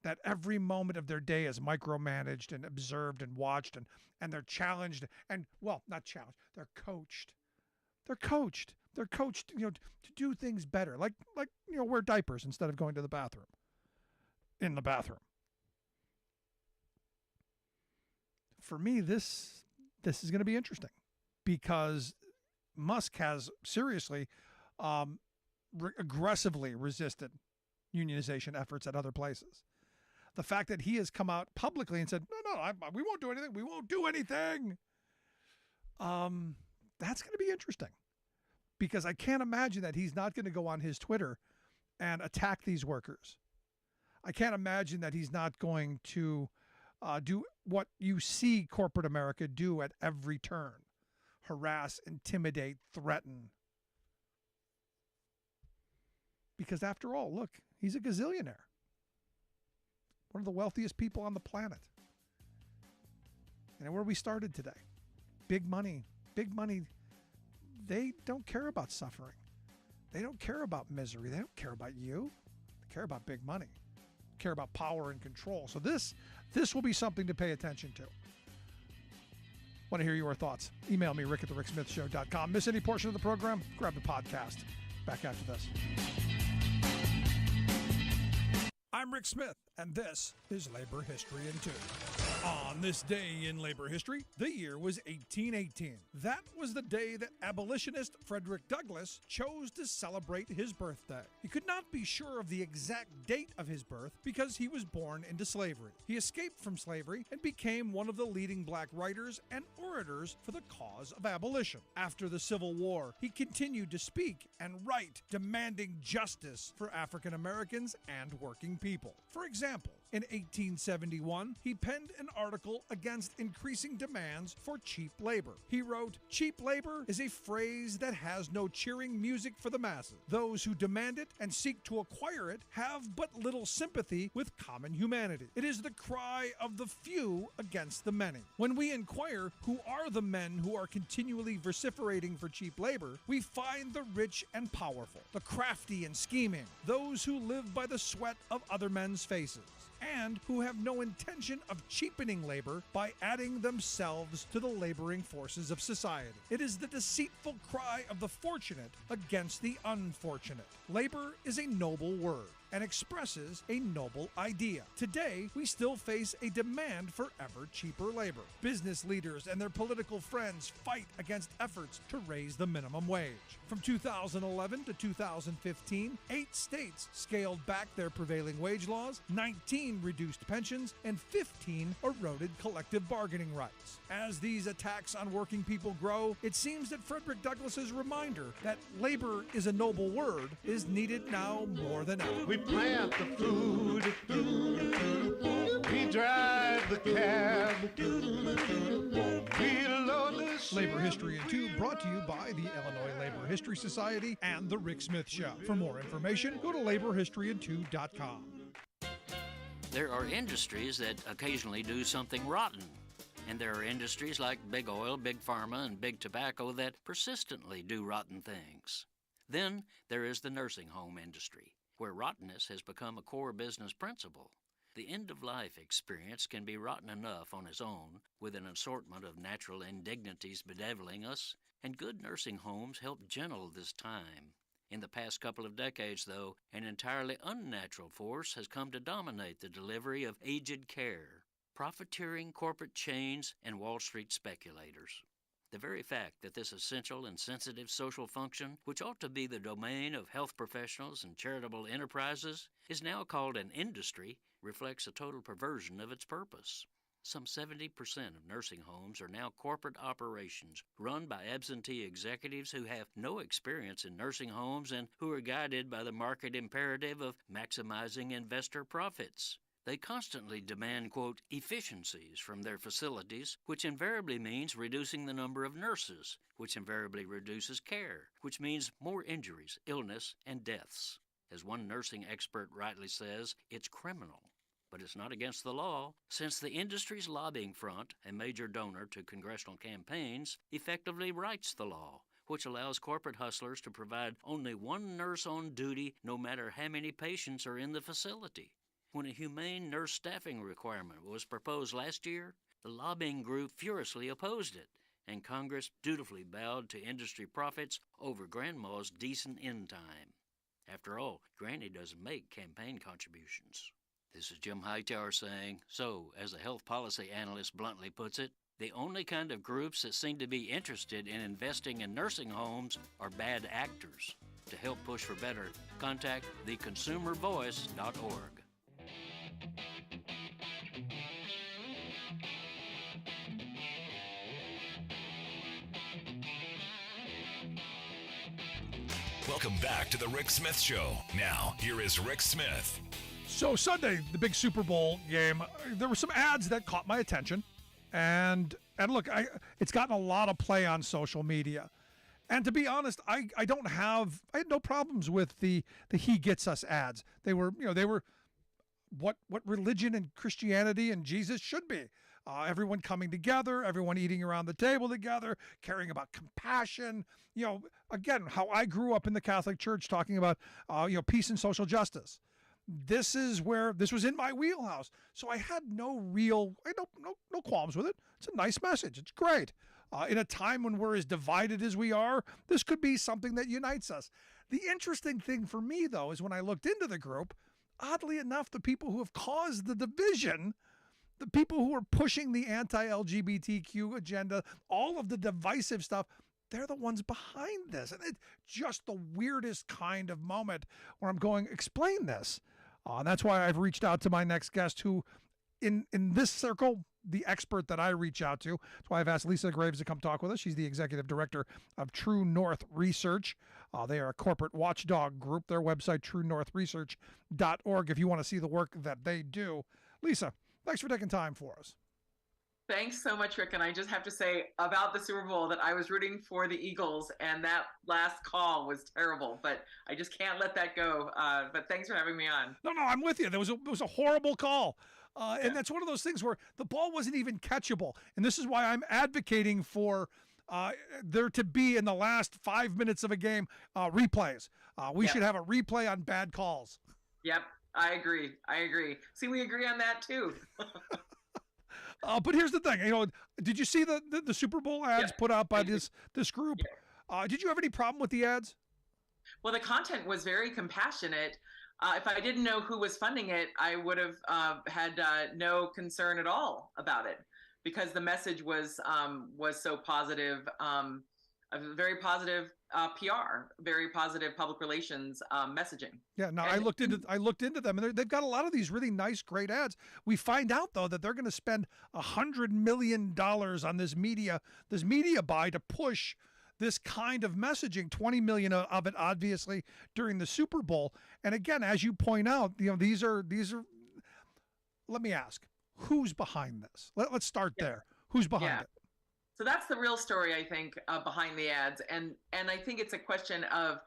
that every moment of their day is micromanaged and observed and watched, and they're challenged and, well, not challenged, they're coached. They're coached, to do things better, like wear diapers instead of going to the bathroom, in the bathroom. For me, this is going to be interesting because Musk has seriously aggressively resisted unionization efforts at other places. The fact that he has come out publicly and said, no, we won't do anything. We won't do anything. That's going to be interesting because I can't imagine that he's not going to go on his Twitter and attack these workers. I can't imagine that he's not going to do what you see corporate America do at every turn: harass, intimidate, threaten. Because after all, look, he's a gazillionaire. One of the wealthiest people on the planet. And where we started today. Big money. They don't care about suffering. They don't care about misery. They don't care about you. They care about big money. They care about power and control. So this will be something to pay attention to. Want to hear your thoughts? Email me, rick@thericksmithshow.com. Miss any portion of the program? Grab the podcast. Back after this. I'm Rick Smith, and this is Labor History in 2. On this day in labor history, the year was 1818. That was the day that abolitionist Frederick Douglass chose to celebrate his birthday. He could not be sure of the exact date of his birth because he was born into slavery. He escaped from slavery and became one of the leading black writers and orators for the cause of abolition. After the Civil War, he continued to speak and write, demanding justice for African Americans and working people. For example, in 1871, he penned an article against increasing demands for cheap labor. He wrote, "Cheap labor is a phrase that has no cheering music for the masses. Those who demand it and seek to acquire it have but little sympathy with common humanity. It is the cry of the few against the many. When we inquire who are the men who are continually vociferating for cheap labor, we find the rich and powerful, the crafty and scheming, those who live by the sweat of other men's faces, and who have no intention of cheapening labor by adding themselves to the laboring forces of society. It is the deceitful cry of the fortunate against the unfortunate. Labor is a noble word and expresses a noble idea. Today, we still face a demand for ever cheaper labor. Business leaders and their political friends fight against efforts to raise the minimum wage. From 2011 to 2015, 8 states scaled back their prevailing wage laws, 19 reduced pensions, and 15 eroded collective bargaining rights. As these attacks on working people grow, it seems that Frederick Douglass's reminder that labor is a noble word is needed now more than ever. We plant the food, we drive the cab, we load the ship. Labor History in 2 brought to you by the Illinois Labor History Society and The Rick Smith Show. For more information, go to laborhistoryin2.com. There are industries that occasionally do something rotten. And there are industries like big oil, big pharma, and big tobacco that persistently do rotten things. Then there is the nursing home industry, where rottenness has become a core business principle. The end-of-life experience can be rotten enough on its own, with an assortment of natural indignities bedeviling us, and good nursing homes help gentle this time. In the past couple of decades, though, an entirely unnatural force has come to dominate the delivery of aged care: profiteering corporate chains and Wall Street speculators. The very fact that this essential and sensitive social function, which ought to be the domain of health professionals and charitable enterprises, is now called an industry, reflects a total perversion of its purpose. Some 70% of nursing homes are now corporate operations run by absentee executives who have no experience in nursing homes and who are guided by the market imperative of maximizing investor profits. They constantly demand, quote, efficiencies from their facilities, which invariably means reducing the number of nurses, which invariably reduces care, which means more injuries, illness, and deaths. As one nursing expert rightly says, it's criminal. But it's not against the law, since the industry's lobbying front, a major donor to congressional campaigns, effectively writes the law, which allows corporate hustlers to provide only one nurse on duty no matter how many patients are in the facility. When a humane nurse staffing requirement was proposed last year, the lobbying group furiously opposed it, and Congress dutifully bowed to industry profits over Grandma's decent end time. After all, Granny doesn't make campaign contributions. This is Jim Hightower saying, so, as a health policy analyst bluntly puts it, the only kind of groups that seem to be interested in investing in nursing homes are bad actors. To help push for better, contact theconsumervoice.org. Welcome back to the Rick Smith Show. Now, here is Rick Smith. So Sunday, the big Super Bowl game, there were some ads that caught my attention. And look, it's gotten a lot of play on social media. And to be honest, I had no problems with the He Gets Us ads. They were what religion and Christianity and Jesus should be. Everyone coming together, everyone eating around the table together, caring about compassion. Again, how I grew up in the Catholic Church, talking about peace and social justice. This was in my wheelhouse. So I had no qualms with it. It's a nice message. It's great. In a time when we're as divided as we are, this could be something that unites us. The interesting thing for me, though, is when I looked into the group, oddly enough, the people who have caused the division, the people who are pushing the anti-LGBTQ agenda, all of the divisive stuff, they're the ones behind this. And it's just the weirdest kind of moment where I'm going, explain this. And that's why I've reached out to my next guest who, in this circle, the expert that I reach out to. That's why I've asked Lisa Graves to come talk with us. She's the executive director of True North Research. They are a corporate watchdog group. Their website, truenorthresearch.org, if you want to see the work that they do. Lisa, thanks for taking time for us. Thanks so much, Rick. And I just have to say about the Super Bowl that I was rooting for the Eagles, and that last call was terrible, but I just can't let that go. But thanks for having me on. No, I'm with you. It was a horrible call. And that's one of those things where the ball wasn't even catchable. And this is why I'm advocating for there to be, in the last 5 minutes of a game, replays. We should have a replay on bad calls. Yep, I agree. See, we agree on that too. But here's the thing. Did you see the Super Bowl ads put out by this group? Yeah. Did you have any problem with the ads? Well, the content was very compassionate. If I didn't know who was funding it, I would have had no concern at all about it, because the message was so positive, a very positive PR, very positive public relations messaging. Yeah, no, I looked into them, and they've got a lot of these really nice, great ads. We find out though that they're going to spend $100 million on this media buy to push this kind of messaging. 20 million of it, obviously, during the Super Bowl. And again, as you point out, these are. Let me ask, who's behind this? Let's start there. Who's behind it? So that's the real story, I think, behind the ads. And I think it's a question of,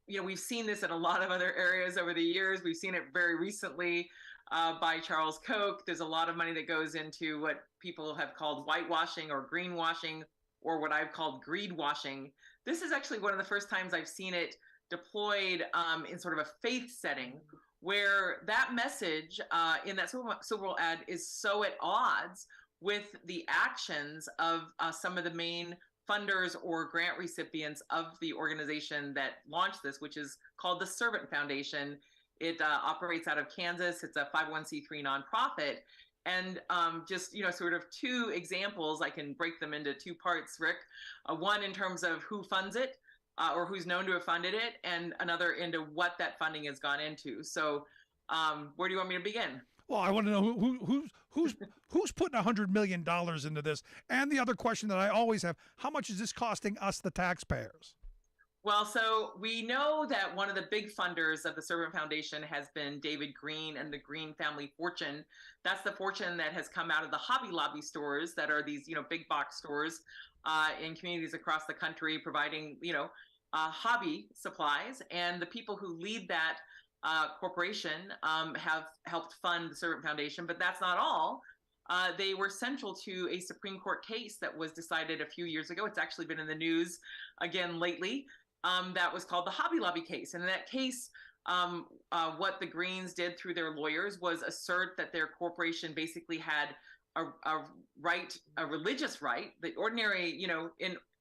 we've seen this in a lot of other areas over the years. We've seen it very recently by Charles Koch. There's a lot of money that goes into what people have called whitewashing or greenwashing, or what I've called greed washing. This is actually one of the first times I've seen it deployed in sort of a faith setting, where that message in that Super Bowl ad is so at odds with the actions of some of the main funders or grant recipients of the organization that launched this, which is called the Servant Foundation. It operates out of Kansas. It's a 501c3 nonprofit. And just, sort of two examples, I can break them into two parts, Rick. One in terms of who funds it or who's known to have funded it, and another into what that funding has gone into. So where do you want me to begin? Well, I want to know who's putting $100 million into this. And the other question that I always have, how much is this costing us, the taxpayers? Well, so we know that one of the big funders of the Servant Foundation has been David Green and the Green family fortune. That's the fortune that has come out of the Hobby Lobby stores that are these, big box stores in communities across the country, providing, hobby supplies. And the people who lead that corporation have helped fund the Servant Foundation, but that's not all. They were central to a Supreme Court case that was decided a few years ago. It's actually been in the news again lately. That was called the Hobby Lobby case. And in that case, what the Greens did through their lawyers was assert that their corporation basically had a religious right. The ordinary,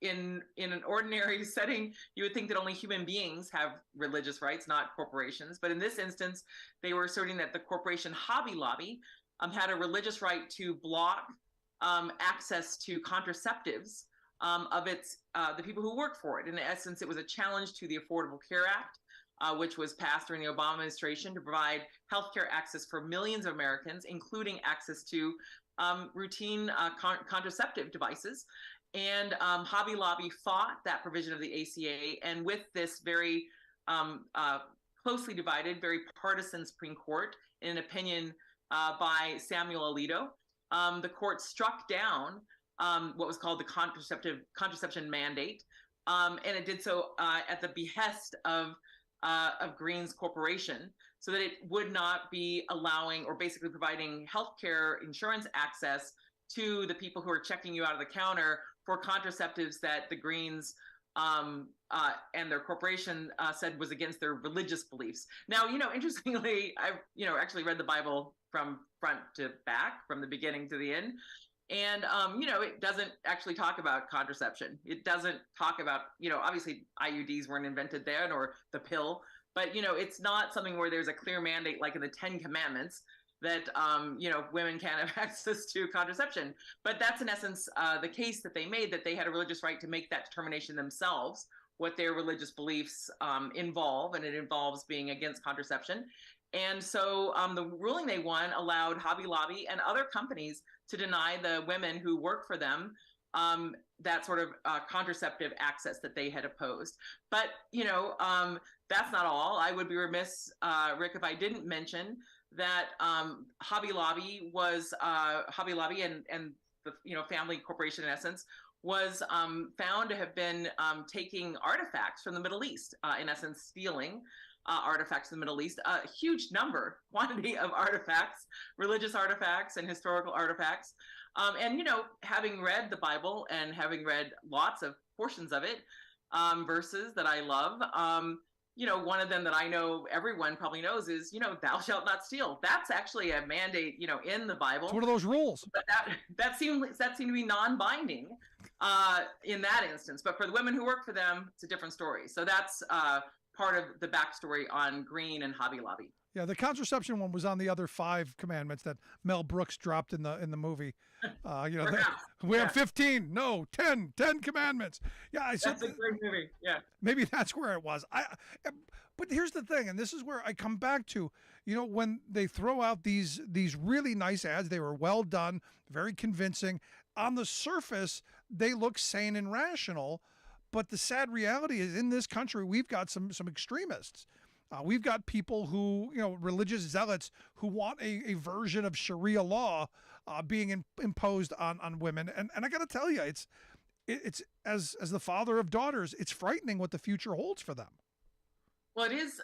in an ordinary setting, you would think that only human beings have religious rights, not corporations. But in this instance, they were asserting that the corporation Hobby Lobby had a religious right to block access to contraceptives of the people who work for it. In essence, it was a challenge to the Affordable Care Act, which was passed during the Obama administration to provide healthcare access for millions of Americans, including access to routine contraceptive devices. And Hobby Lobby fought that provision of the ACA. And with this very closely divided, very partisan Supreme Court, in an opinion by Samuel Alito, the court struck down what was called the contraception mandate, and it did so at the behest of Green's corporation, so that it would not be allowing or basically providing healthcare insurance access to the people who are checking you out of the counter for contraceptives that the Greens and their corporation said was against their religious beliefs. Now, interestingly, I've actually read the Bible from front to back, from the beginning to the end. And, it doesn't actually talk about contraception. It doesn't talk about, obviously IUDs weren't invented then, or the pill, But, it's not something where there's a clear mandate like in the 10 Commandments that, women can't have access to contraception. But that's in essence the case that they made, that they had a religious right to make that determination themselves, what their religious beliefs involve, and it involves being against contraception. And so the ruling they won allowed Hobby Lobby and other companies to deny the women who work for them that sort of contraceptive access that they had opposed. But, that's not all. I would be remiss, Rick, if I didn't mention that Hobby Lobby and the family corporation, in essence, was found to have been taking artifacts from the Middle East, in essence, stealing artifacts from the Middle East, a huge quantity of artifacts, religious artifacts and historical artifacts. And, having read the Bible and having read lots of portions of it, verses that I love, one of them that I know everyone probably knows is, thou shalt not steal. That's actually a mandate, in the Bible. It's one of those rules. But that seemed to be non-binding in that instance. But for the women who work for them, it's a different story. So that's part of the backstory on Green and Hobby Lobby. Yeah, the contraception one was on the other 5 commandments that Mel Brooks dropped in the movie. We have 15, no, 10 commandments. Yeah, that's a great movie. Yeah, maybe that's where it was. But here's the thing, and this is where I come back to. When they throw out these really nice ads, they were well done, very convincing. On the surface, they look sane and rational. But the sad reality is, in this country, we've got some extremists. We've got people who, religious zealots who want a version of Sharia law being imposed on women. And I got to tell you, it's as the father of daughters, it's frightening what the future holds for them. Well, it is.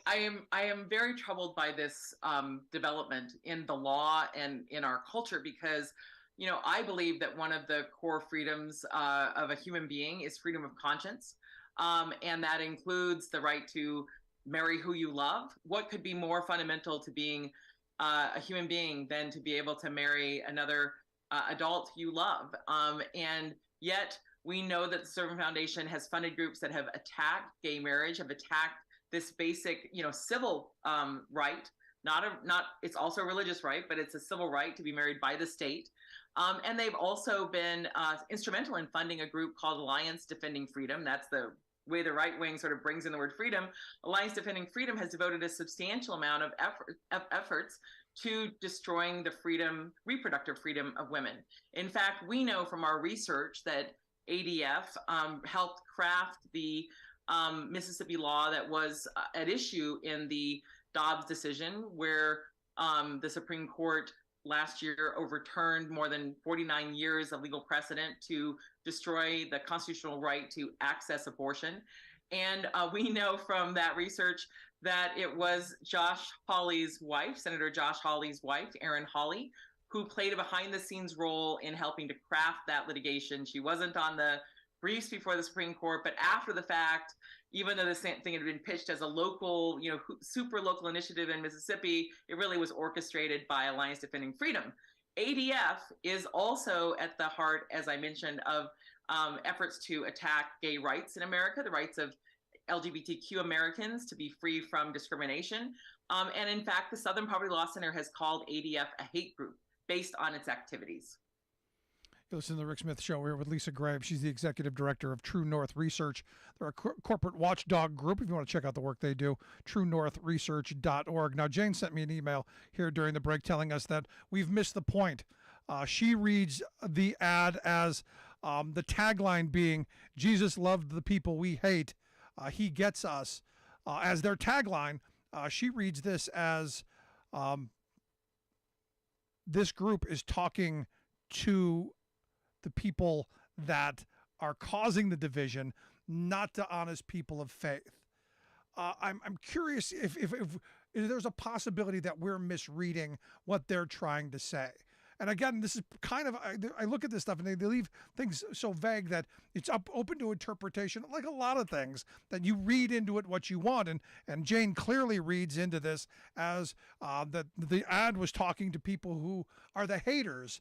I am very troubled by this development in the law and in our culture because, I believe that one of the core freedoms of a human being is freedom of conscience, and that includes the right to marry who you love. What could be more fundamental to being a human being than to be able to marry another adult you love? And yet we know that the Servant Foundation has funded groups that have attacked gay marriage, have attacked this basic, civil right. It's also a religious right, but it's a civil right to be married by the state. And they've also been instrumental in funding a group called Alliance Defending Freedom. That's the way the right wing sort of brings in the word freedom. Alliance Defending Freedom has devoted a substantial amount of efforts to destroying the reproductive freedom of women. In fact, we know from our research that ADF helped craft the Mississippi law that was at issue in the Dobbs decision, where the Supreme Court last year overturned more than 49 years of legal precedent to destroy the constitutional right to access abortion. And we know from that research that it was Josh Hawley's wife, Senator Josh Hawley's wife, Erin Hawley, who played a behind-the-scenes role in helping to craft that litigation. She wasn't on the briefs before the Supreme Court, but after the fact, even though the same thing had been pitched as a local, super local initiative in Mississippi, it really was orchestrated by Alliance Defending Freedom. ADF is also at the heart, as I mentioned, of efforts to attack gay rights in America, the rights of LGBTQ Americans to be free from discrimination. And in fact, the Southern Poverty Law Center has called ADF a hate group based on its activities. You listen to the Rick Smith Show. We're here with Lisa Graves. She's the executive director of True North Research. They're a corporate watchdog group. If you want to check out the work they do, truenorthresearch.org. Now, Jane sent me an email here during the break telling us that we've missed the point. She reads the ad as the tagline being, Jesus loved the people we hate. He gets us. As their tagline, she reads this as this group is talking to the people that are causing the division, not to honest people of faith. I'm curious if there's a possibility that we're misreading what they're trying to say. And again, this is kind of, I look at this stuff and they leave things so vague that it's open to interpretation, like a lot of things, that you read into it what you want. And Jane clearly reads into this as that the ad was talking to people who are the haters,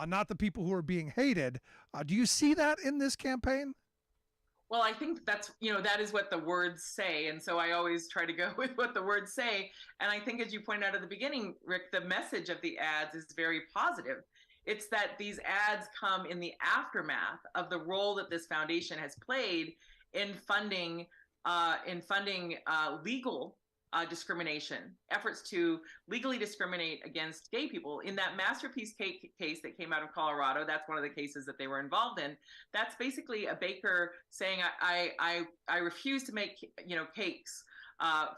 not the people who are being hated. Do you see that in this campaign? Well, I think that's, that is what the words say. And so I always try to go with what the words say. And I think, as you pointed out at the beginning, Rick, the message of the ads is very positive. It's that these ads come in the aftermath of the role that this foundation has played in funding legal discrimination, efforts to legally discriminate against gay people. In that Masterpiece Cake case that came out of Colorado, that's one of the cases that they were involved in. That's basically a baker saying, I refuse to make cakes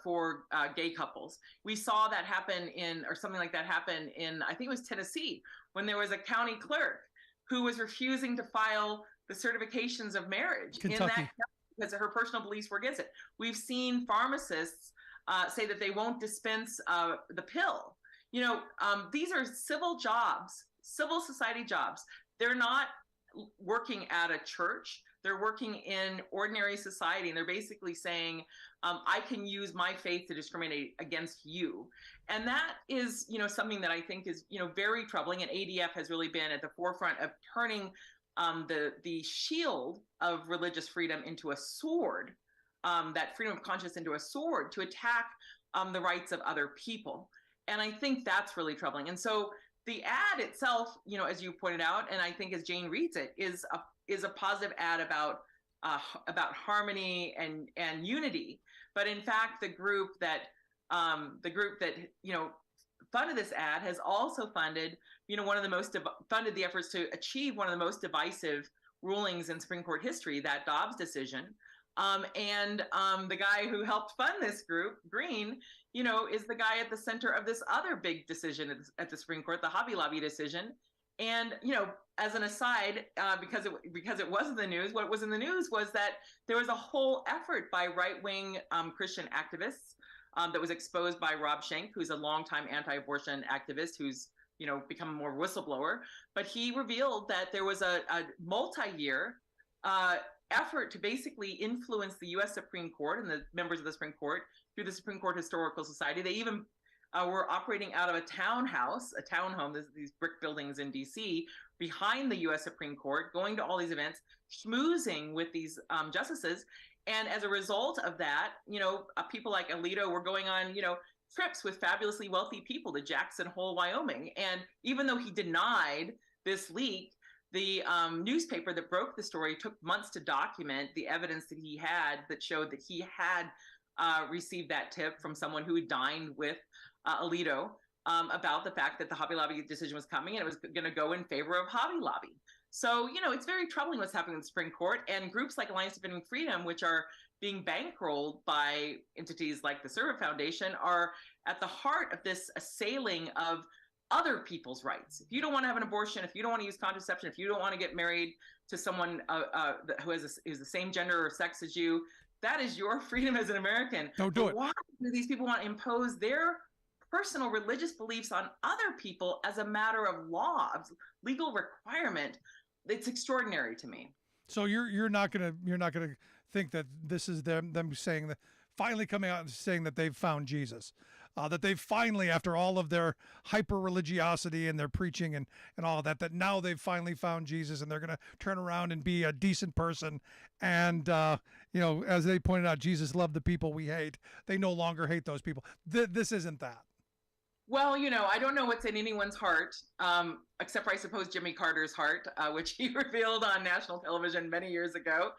for gay couples. We saw that happen or something like that happen in, I think it was Tennessee, when there was a county clerk who was refusing to file the certifications of marriage Kentucky. in that county because her personal beliefs were against it. We've seen pharmacists say that they won't dispense the pill. These are civil jobs, civil society jobs. They're not working at a church. They're working in ordinary society. And they're basically saying, I can use my faith to discriminate against you. And that is, something that I think is, very troubling. And ADF has really been at the forefront of turning the shield of religious freedom into a sword, that freedom of conscience into a sword to attack the rights of other people. And I think that's really troubling. And so the ad itself, as you pointed out, and I think as Jane reads it, is a positive ad about harmony and unity. But in fact, the group that funded this ad has also funded funded the efforts to achieve one of the most divisive rulings in Supreme Court history, that Dobbs decision. The guy who helped fund this group, Green, is the guy at the center of this other big decision at the Supreme Court, the Hobby Lobby decision. And, as an aside, because it was in the news, what was in the news was that there was a whole effort by right-wing Christian activists that was exposed by Rob Schenck, who's a longtime anti-abortion activist who's, become more whistleblower. But he revealed that there was a multi-year effort to basically influence the U.S. Supreme Court and the members of the Supreme Court through the Supreme Court Historical Society. They even were operating out of a townhome, these brick buildings in D.C., behind the U.S. Supreme Court, going to all these events, schmoozing with these justices. And as a result of that, people like Alito were going on, trips with fabulously wealthy people to Jackson Hole, Wyoming. And even though he denied this leak, the newspaper that broke the story took months to document the evidence that he had that showed that he had received that tip from someone who had dined with Alito about the fact that the Hobby Lobby decision was coming and it was going to go in favor of Hobby Lobby. So, it's very troubling what's happening in the Supreme Court, and groups like Alliance Defending Freedom, which are being bankrolled by entities like the Servant Foundation, are at the heart of this assailing of other people's rights. If you don't want to have an abortion, if you don't want to use contraception, if you don't want to get married to someone who is the same gender or sex as you, that is your freedom as an American. Don't do it. Why do these people want to impose their personal religious beliefs on other people as a matter of law, of legal requirement? It's extraordinary to me. So you're not gonna think that this is them saying that, finally coming out and saying that they've found Jesus, that they've finally, after all of their hyper religiosity and their preaching and all of that now they've finally found Jesus and they're gonna turn around and be a decent person. And as they pointed out, Jesus loved the people we hate. They no longer hate those people. This isn't that. Well, I don't know what's in anyone's heart, except for, I suppose, Jimmy Carter's heart, which he revealed on national television many years ago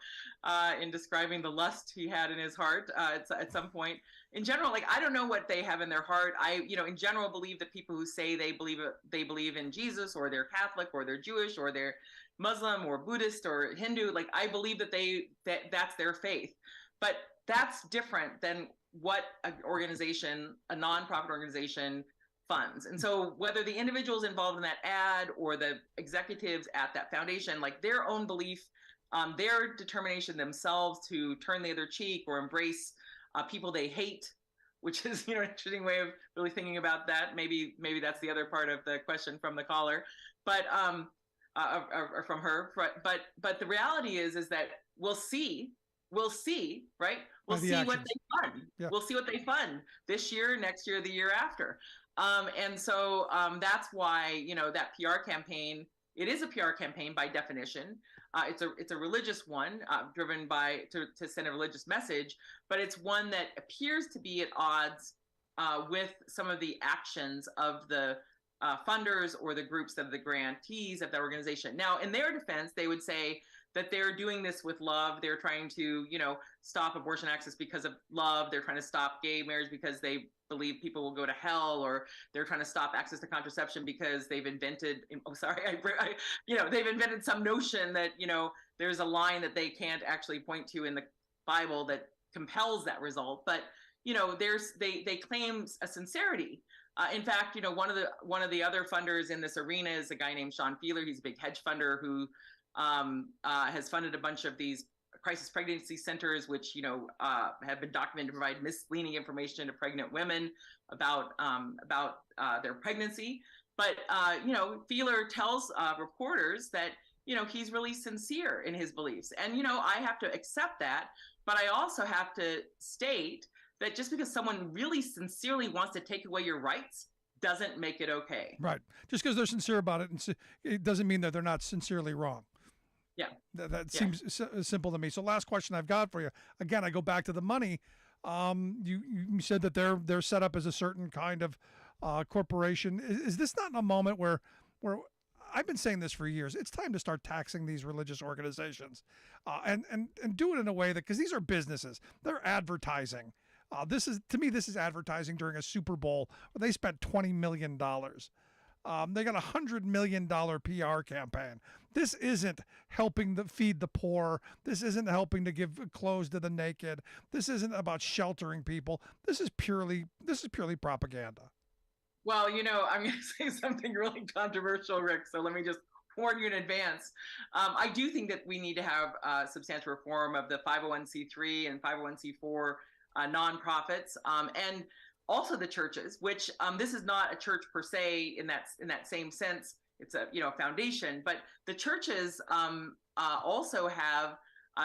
in describing the lust he had in his heart at some point. In general, I don't know what they have in their heart. I, in general, believe that people who say they believe in Jesus, or they're Catholic, or they're Jewish, or they're Muslim, or Buddhist, or Hindu, I believe that that's their faith. But that's different than what a nonprofit organization funds. And so whether the individuals involved in that ad or the executives at that foundation, their own belief, their determination themselves to turn the other cheek or embrace people they hate, which is, an interesting way of really thinking about that. Maybe that's the other part of the question from the caller, but or from her. But the reality is that we'll see, right? We'll see what they fund. Yeah. We'll see what they fund this year, next year, the year after. And so that's why, that PR campaign it is a PR campaign by definition. It's a religious one, driven by to send a religious message, but it's one that appears to be at odds with some of the actions of the funders or the groups that are the grantees of that organization. Now, in their defense, they would say that they're doing this with love. They're trying to, stop abortion access because of love. They're trying to stop gay marriage because they believe people will go to hell, or they're trying to stop access to contraception because they've invented, they've invented some notion that, there's a line that they can't actually point to in the Bible that compels that result. But, they claim a sincerity. In fact, one of the other funders in this arena is a guy named Sean Feeler. He's a big hedge funder who has funded a bunch of these crisis pregnancy centers, which have been documented to provide misleading information to pregnant women about their pregnancy. But Feeler tells reporters that he's really sincere in his beliefs, and I have to accept that. But I also have to state that just because someone really sincerely wants to take away your rights doesn't make it okay. Right. Just because they're sincere about it, it doesn't mean that they're not sincerely wrong. Yeah. That seems simple to me. So last question I've got for you. Again, I go back to the money. You said that they're set up as a certain kind of corporation. Is this not in a moment where I've been saying this for years, it's time to start taxing these religious organizations and do it in a way that, because these are businesses, they're advertising. This is advertising during a Super Bowl where they spent $20 million. They got a $100 million PR campaign. This isn't helping feed the poor. This isn't helping to give clothes to the naked. This isn't about sheltering people. This is purely propaganda. Well, I'm going to say something really controversial, Rick. So let me just warn you in advance. I do think that we need to have substantial reform of the 501c3 and 501c4 nonprofits, and also the churches, which this is not a church per se in that same sense. It's a foundation, but the churches also have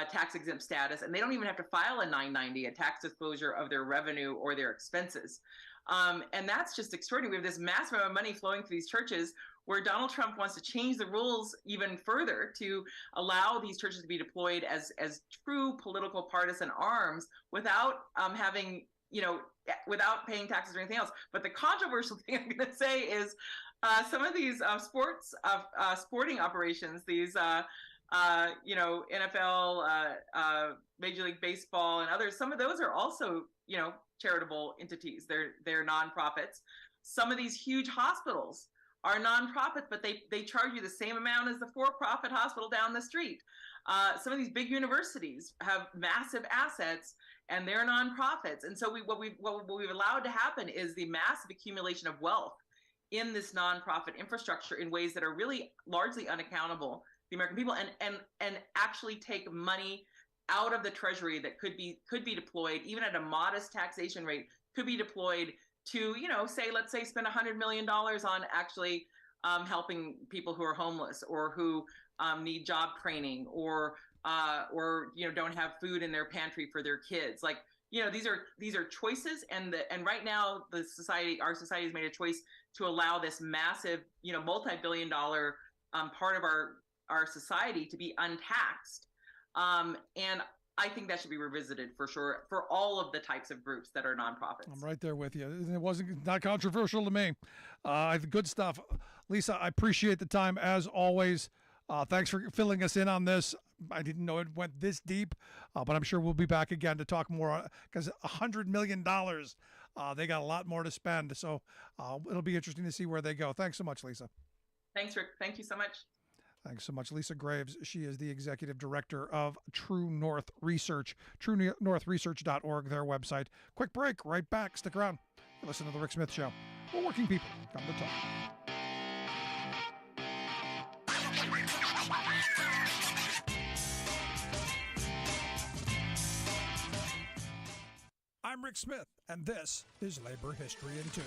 tax exempt status, and they don't even have to file a 990, a tax disclosure of their revenue or their expenses. And that's just extraordinary. We have this massive amount of money flowing through these churches, where Donald Trump wants to change the rules even further to allow these churches to be deployed as true political partisan arms without without paying taxes or anything else. But the controversial thing I'm going to say is some of these sporting operations, these NFL, Major League Baseball, and others, some of those are also charitable entities. They're nonprofits. Some of these huge hospitals are nonprofits, but they charge you the same amount as the for-profit hospital down the street. Some of these big universities have massive assets, and they're nonprofits. And so what we've allowed to happen is the massive accumulation of wealth in this nonprofit infrastructure in ways that are really largely unaccountable to the American people, and actually take money out of the treasury that could be deployed, even at a modest taxation rate, could be deployed to, let's say spend $100 million on actually helping people who are homeless, or who need job training, or don't have food in their pantry for their kids. Like, these are choices, and right now our society has made a choice to allow this massive, multi-billion-dollar part of our society to be untaxed. And I think that should be revisited for sure for all of the types of groups that are nonprofits. I'm right there with you. It not controversial to me. Good stuff. Lisa, I appreciate the time as always. Thanks for filling us in on this. I didn't know it went this deep, but I'm sure we'll be back again to talk more, because $100 million, they got a lot more to spend. So it'll be interesting to see where they go. Thanks so much, Lisa. Thanks, Rick. Thank you so much. Thanks so much, Lisa Graves. She is the executive director of True North Research, truenorthresearch.org, their website. Quick break, right back. Stick around. You listen to The Rick Smith Show. We're working people. Come to talk. I'm Rick Smith, and this is Labor History in 2.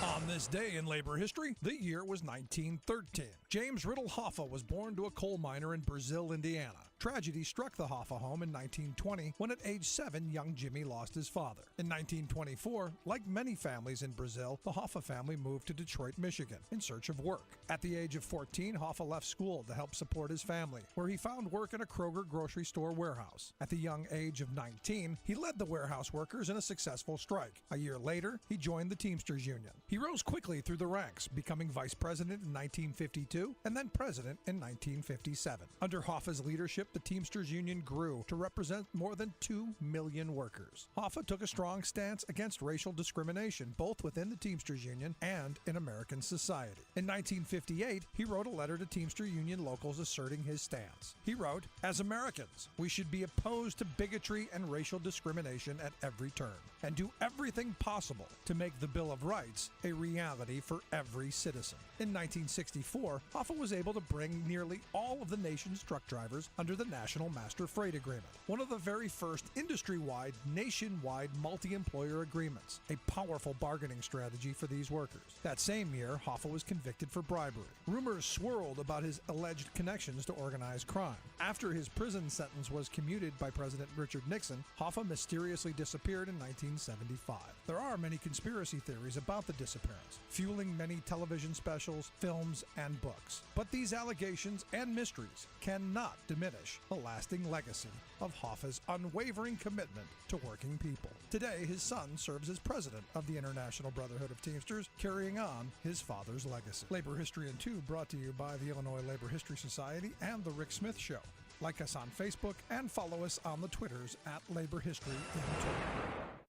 On this day in labor history, the year was 1913. James Riddle Hoffa was born to a coal miner in Brazil, Indiana. Tragedy struck the Hoffa home in 1920 when at age 7, young Jimmy lost his father. In 1924, like many families in Brazil, the Hoffa family moved to Detroit, Michigan, in search of work. At the age of 14, Hoffa left school to help support his family, where he found work in a Kroger grocery store warehouse. At the young age of 19, he led the warehouse workers in a successful strike. A year later, he joined the Teamsters Union. He rose quickly through the ranks, becoming vice president in 1952 and then president in 1957. Under Hoffa's leadership, the Teamsters Union grew to represent more than 2 million workers. Hoffa took a strong stance against racial discrimination, both within the Teamsters Union and in American society. In 1958, he wrote a letter to Teamster Union locals asserting his stance. He wrote, "As Americans, we should be opposed to bigotry and racial discrimination at every turn, and do everything possible to make the Bill of Rights a reality for every citizen." In 1964, Hoffa was able to bring nearly all of the nation's truck drivers under the National Master Freight Agreement, one of the very first industry-wide, nationwide multi-employer agreements, a powerful bargaining strategy for these workers. That same year, Hoffa was convicted for bribery. Rumors swirled about his alleged connections to organized crime. After his prison sentence was commuted by President Richard Nixon, Hoffa mysteriously disappeared in 1975. There are many conspiracy theories about the disappearance, fueling many television specials, films, and books. But these allegations and mysteries cannot diminish the lasting legacy of Hoffa's unwavering commitment to working people. Today, his son serves as president of the International Brotherhood of Teamsters, carrying on his father's legacy. Labor History in 2 brought to you by the Illinois Labor History Society and The Rick Smith Show. Like us on Facebook and follow us on the Twitters at Labor History in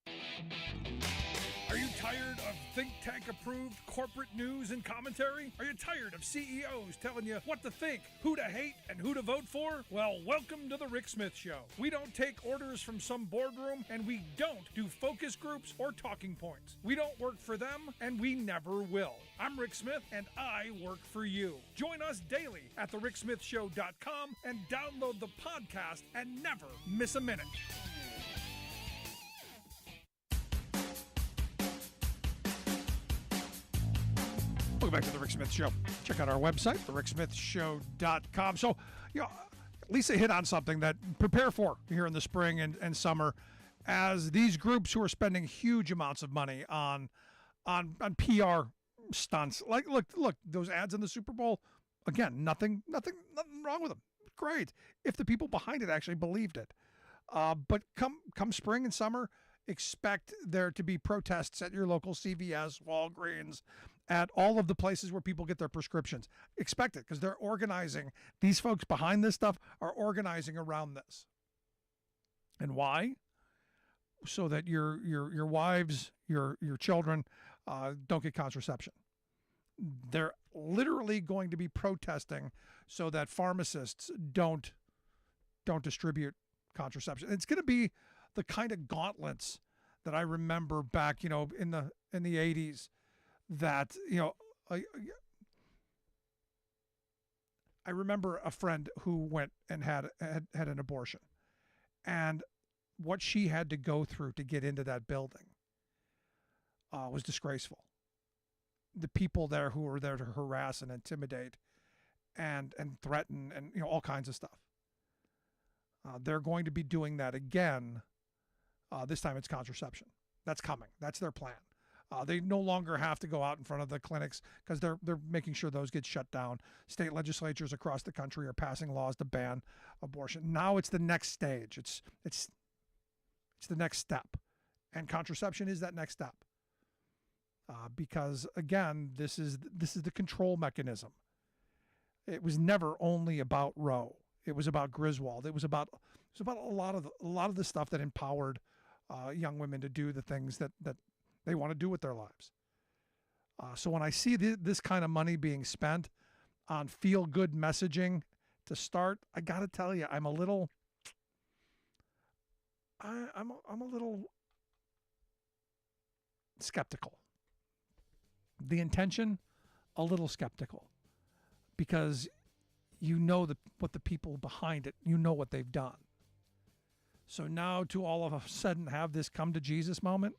2. Are you tired of think tank approved corporate news and commentary? Are you tired of CEOs telling you what to think, who to hate, and who to vote for? Well, welcome to the Rick Smith Show. We don't take orders from some boardroom, and we don't do focus groups or talking points. We don't work for them, and we never will. I'm Rick Smith, and I work for you. Join us daily at thericksmithshow.com and download the podcast and never miss a minute. Welcome back to The Rick Smith Show. Check out our website, thericksmithshow.com. So, Lisa hit on something that prepare for here in the spring and summer, as these groups who are spending huge amounts of money on PR stunts. Like, look, those ads in the Super Bowl, again, nothing wrong with them. Great. If the people behind it actually believed it. But come spring and summer, expect there to be protests at your local CVS, Walgreens, at all of the places where people get their prescriptions. Expect it, because they're organizing. These folks behind this stuff are organizing around this. And why? So that your wives, your children don't get contraception. They're literally going to be protesting so that pharmacists don't distribute contraception. It's going to be the kind of gauntlets that I remember back, in the 80s. That, I remember a friend who went and had an abortion, and what she had to go through to get into that building was disgraceful. The people there who were there to harass and intimidate and threaten and all kinds of stuff. They're going to be doing that again. This time it's contraception. That's coming. That's their plan. They no longer have to go out in front of the clinics because they're making sure those get shut down. State legislatures across the country are passing laws to ban abortion. Now it's the next stage. It's the next step, and contraception is that next step. Because again, this is the control mechanism. It was never only about Roe. It was about Griswold. It was about a lot of the stuff that empowered young women to do the things that they want to do with their lives. So when I see this kind of money being spent on feel-good messaging to start, I got to tell you, I'm a little skeptical. The intention, a little skeptical, because what the people behind it, what they've done. So now to all of a sudden have this come to Jesus moment,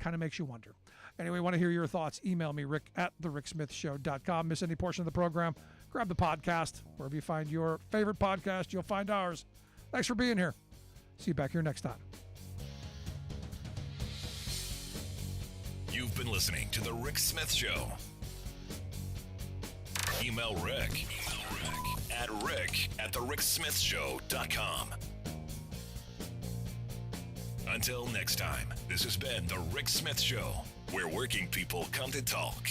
kind of makes you wonder. Anyway, want to hear your thoughts? Email me, rick@thericksmithshow.com. Miss any portion of the program? Grab the podcast. Wherever you find your favorite podcast, you'll find ours. Thanks for being here. See you back here next time. You've been listening to The Rick Smith Show. Email Rick at rick@thericksmithshow.com. Until next time, this has been The Rick Smith Show, where working people come to talk.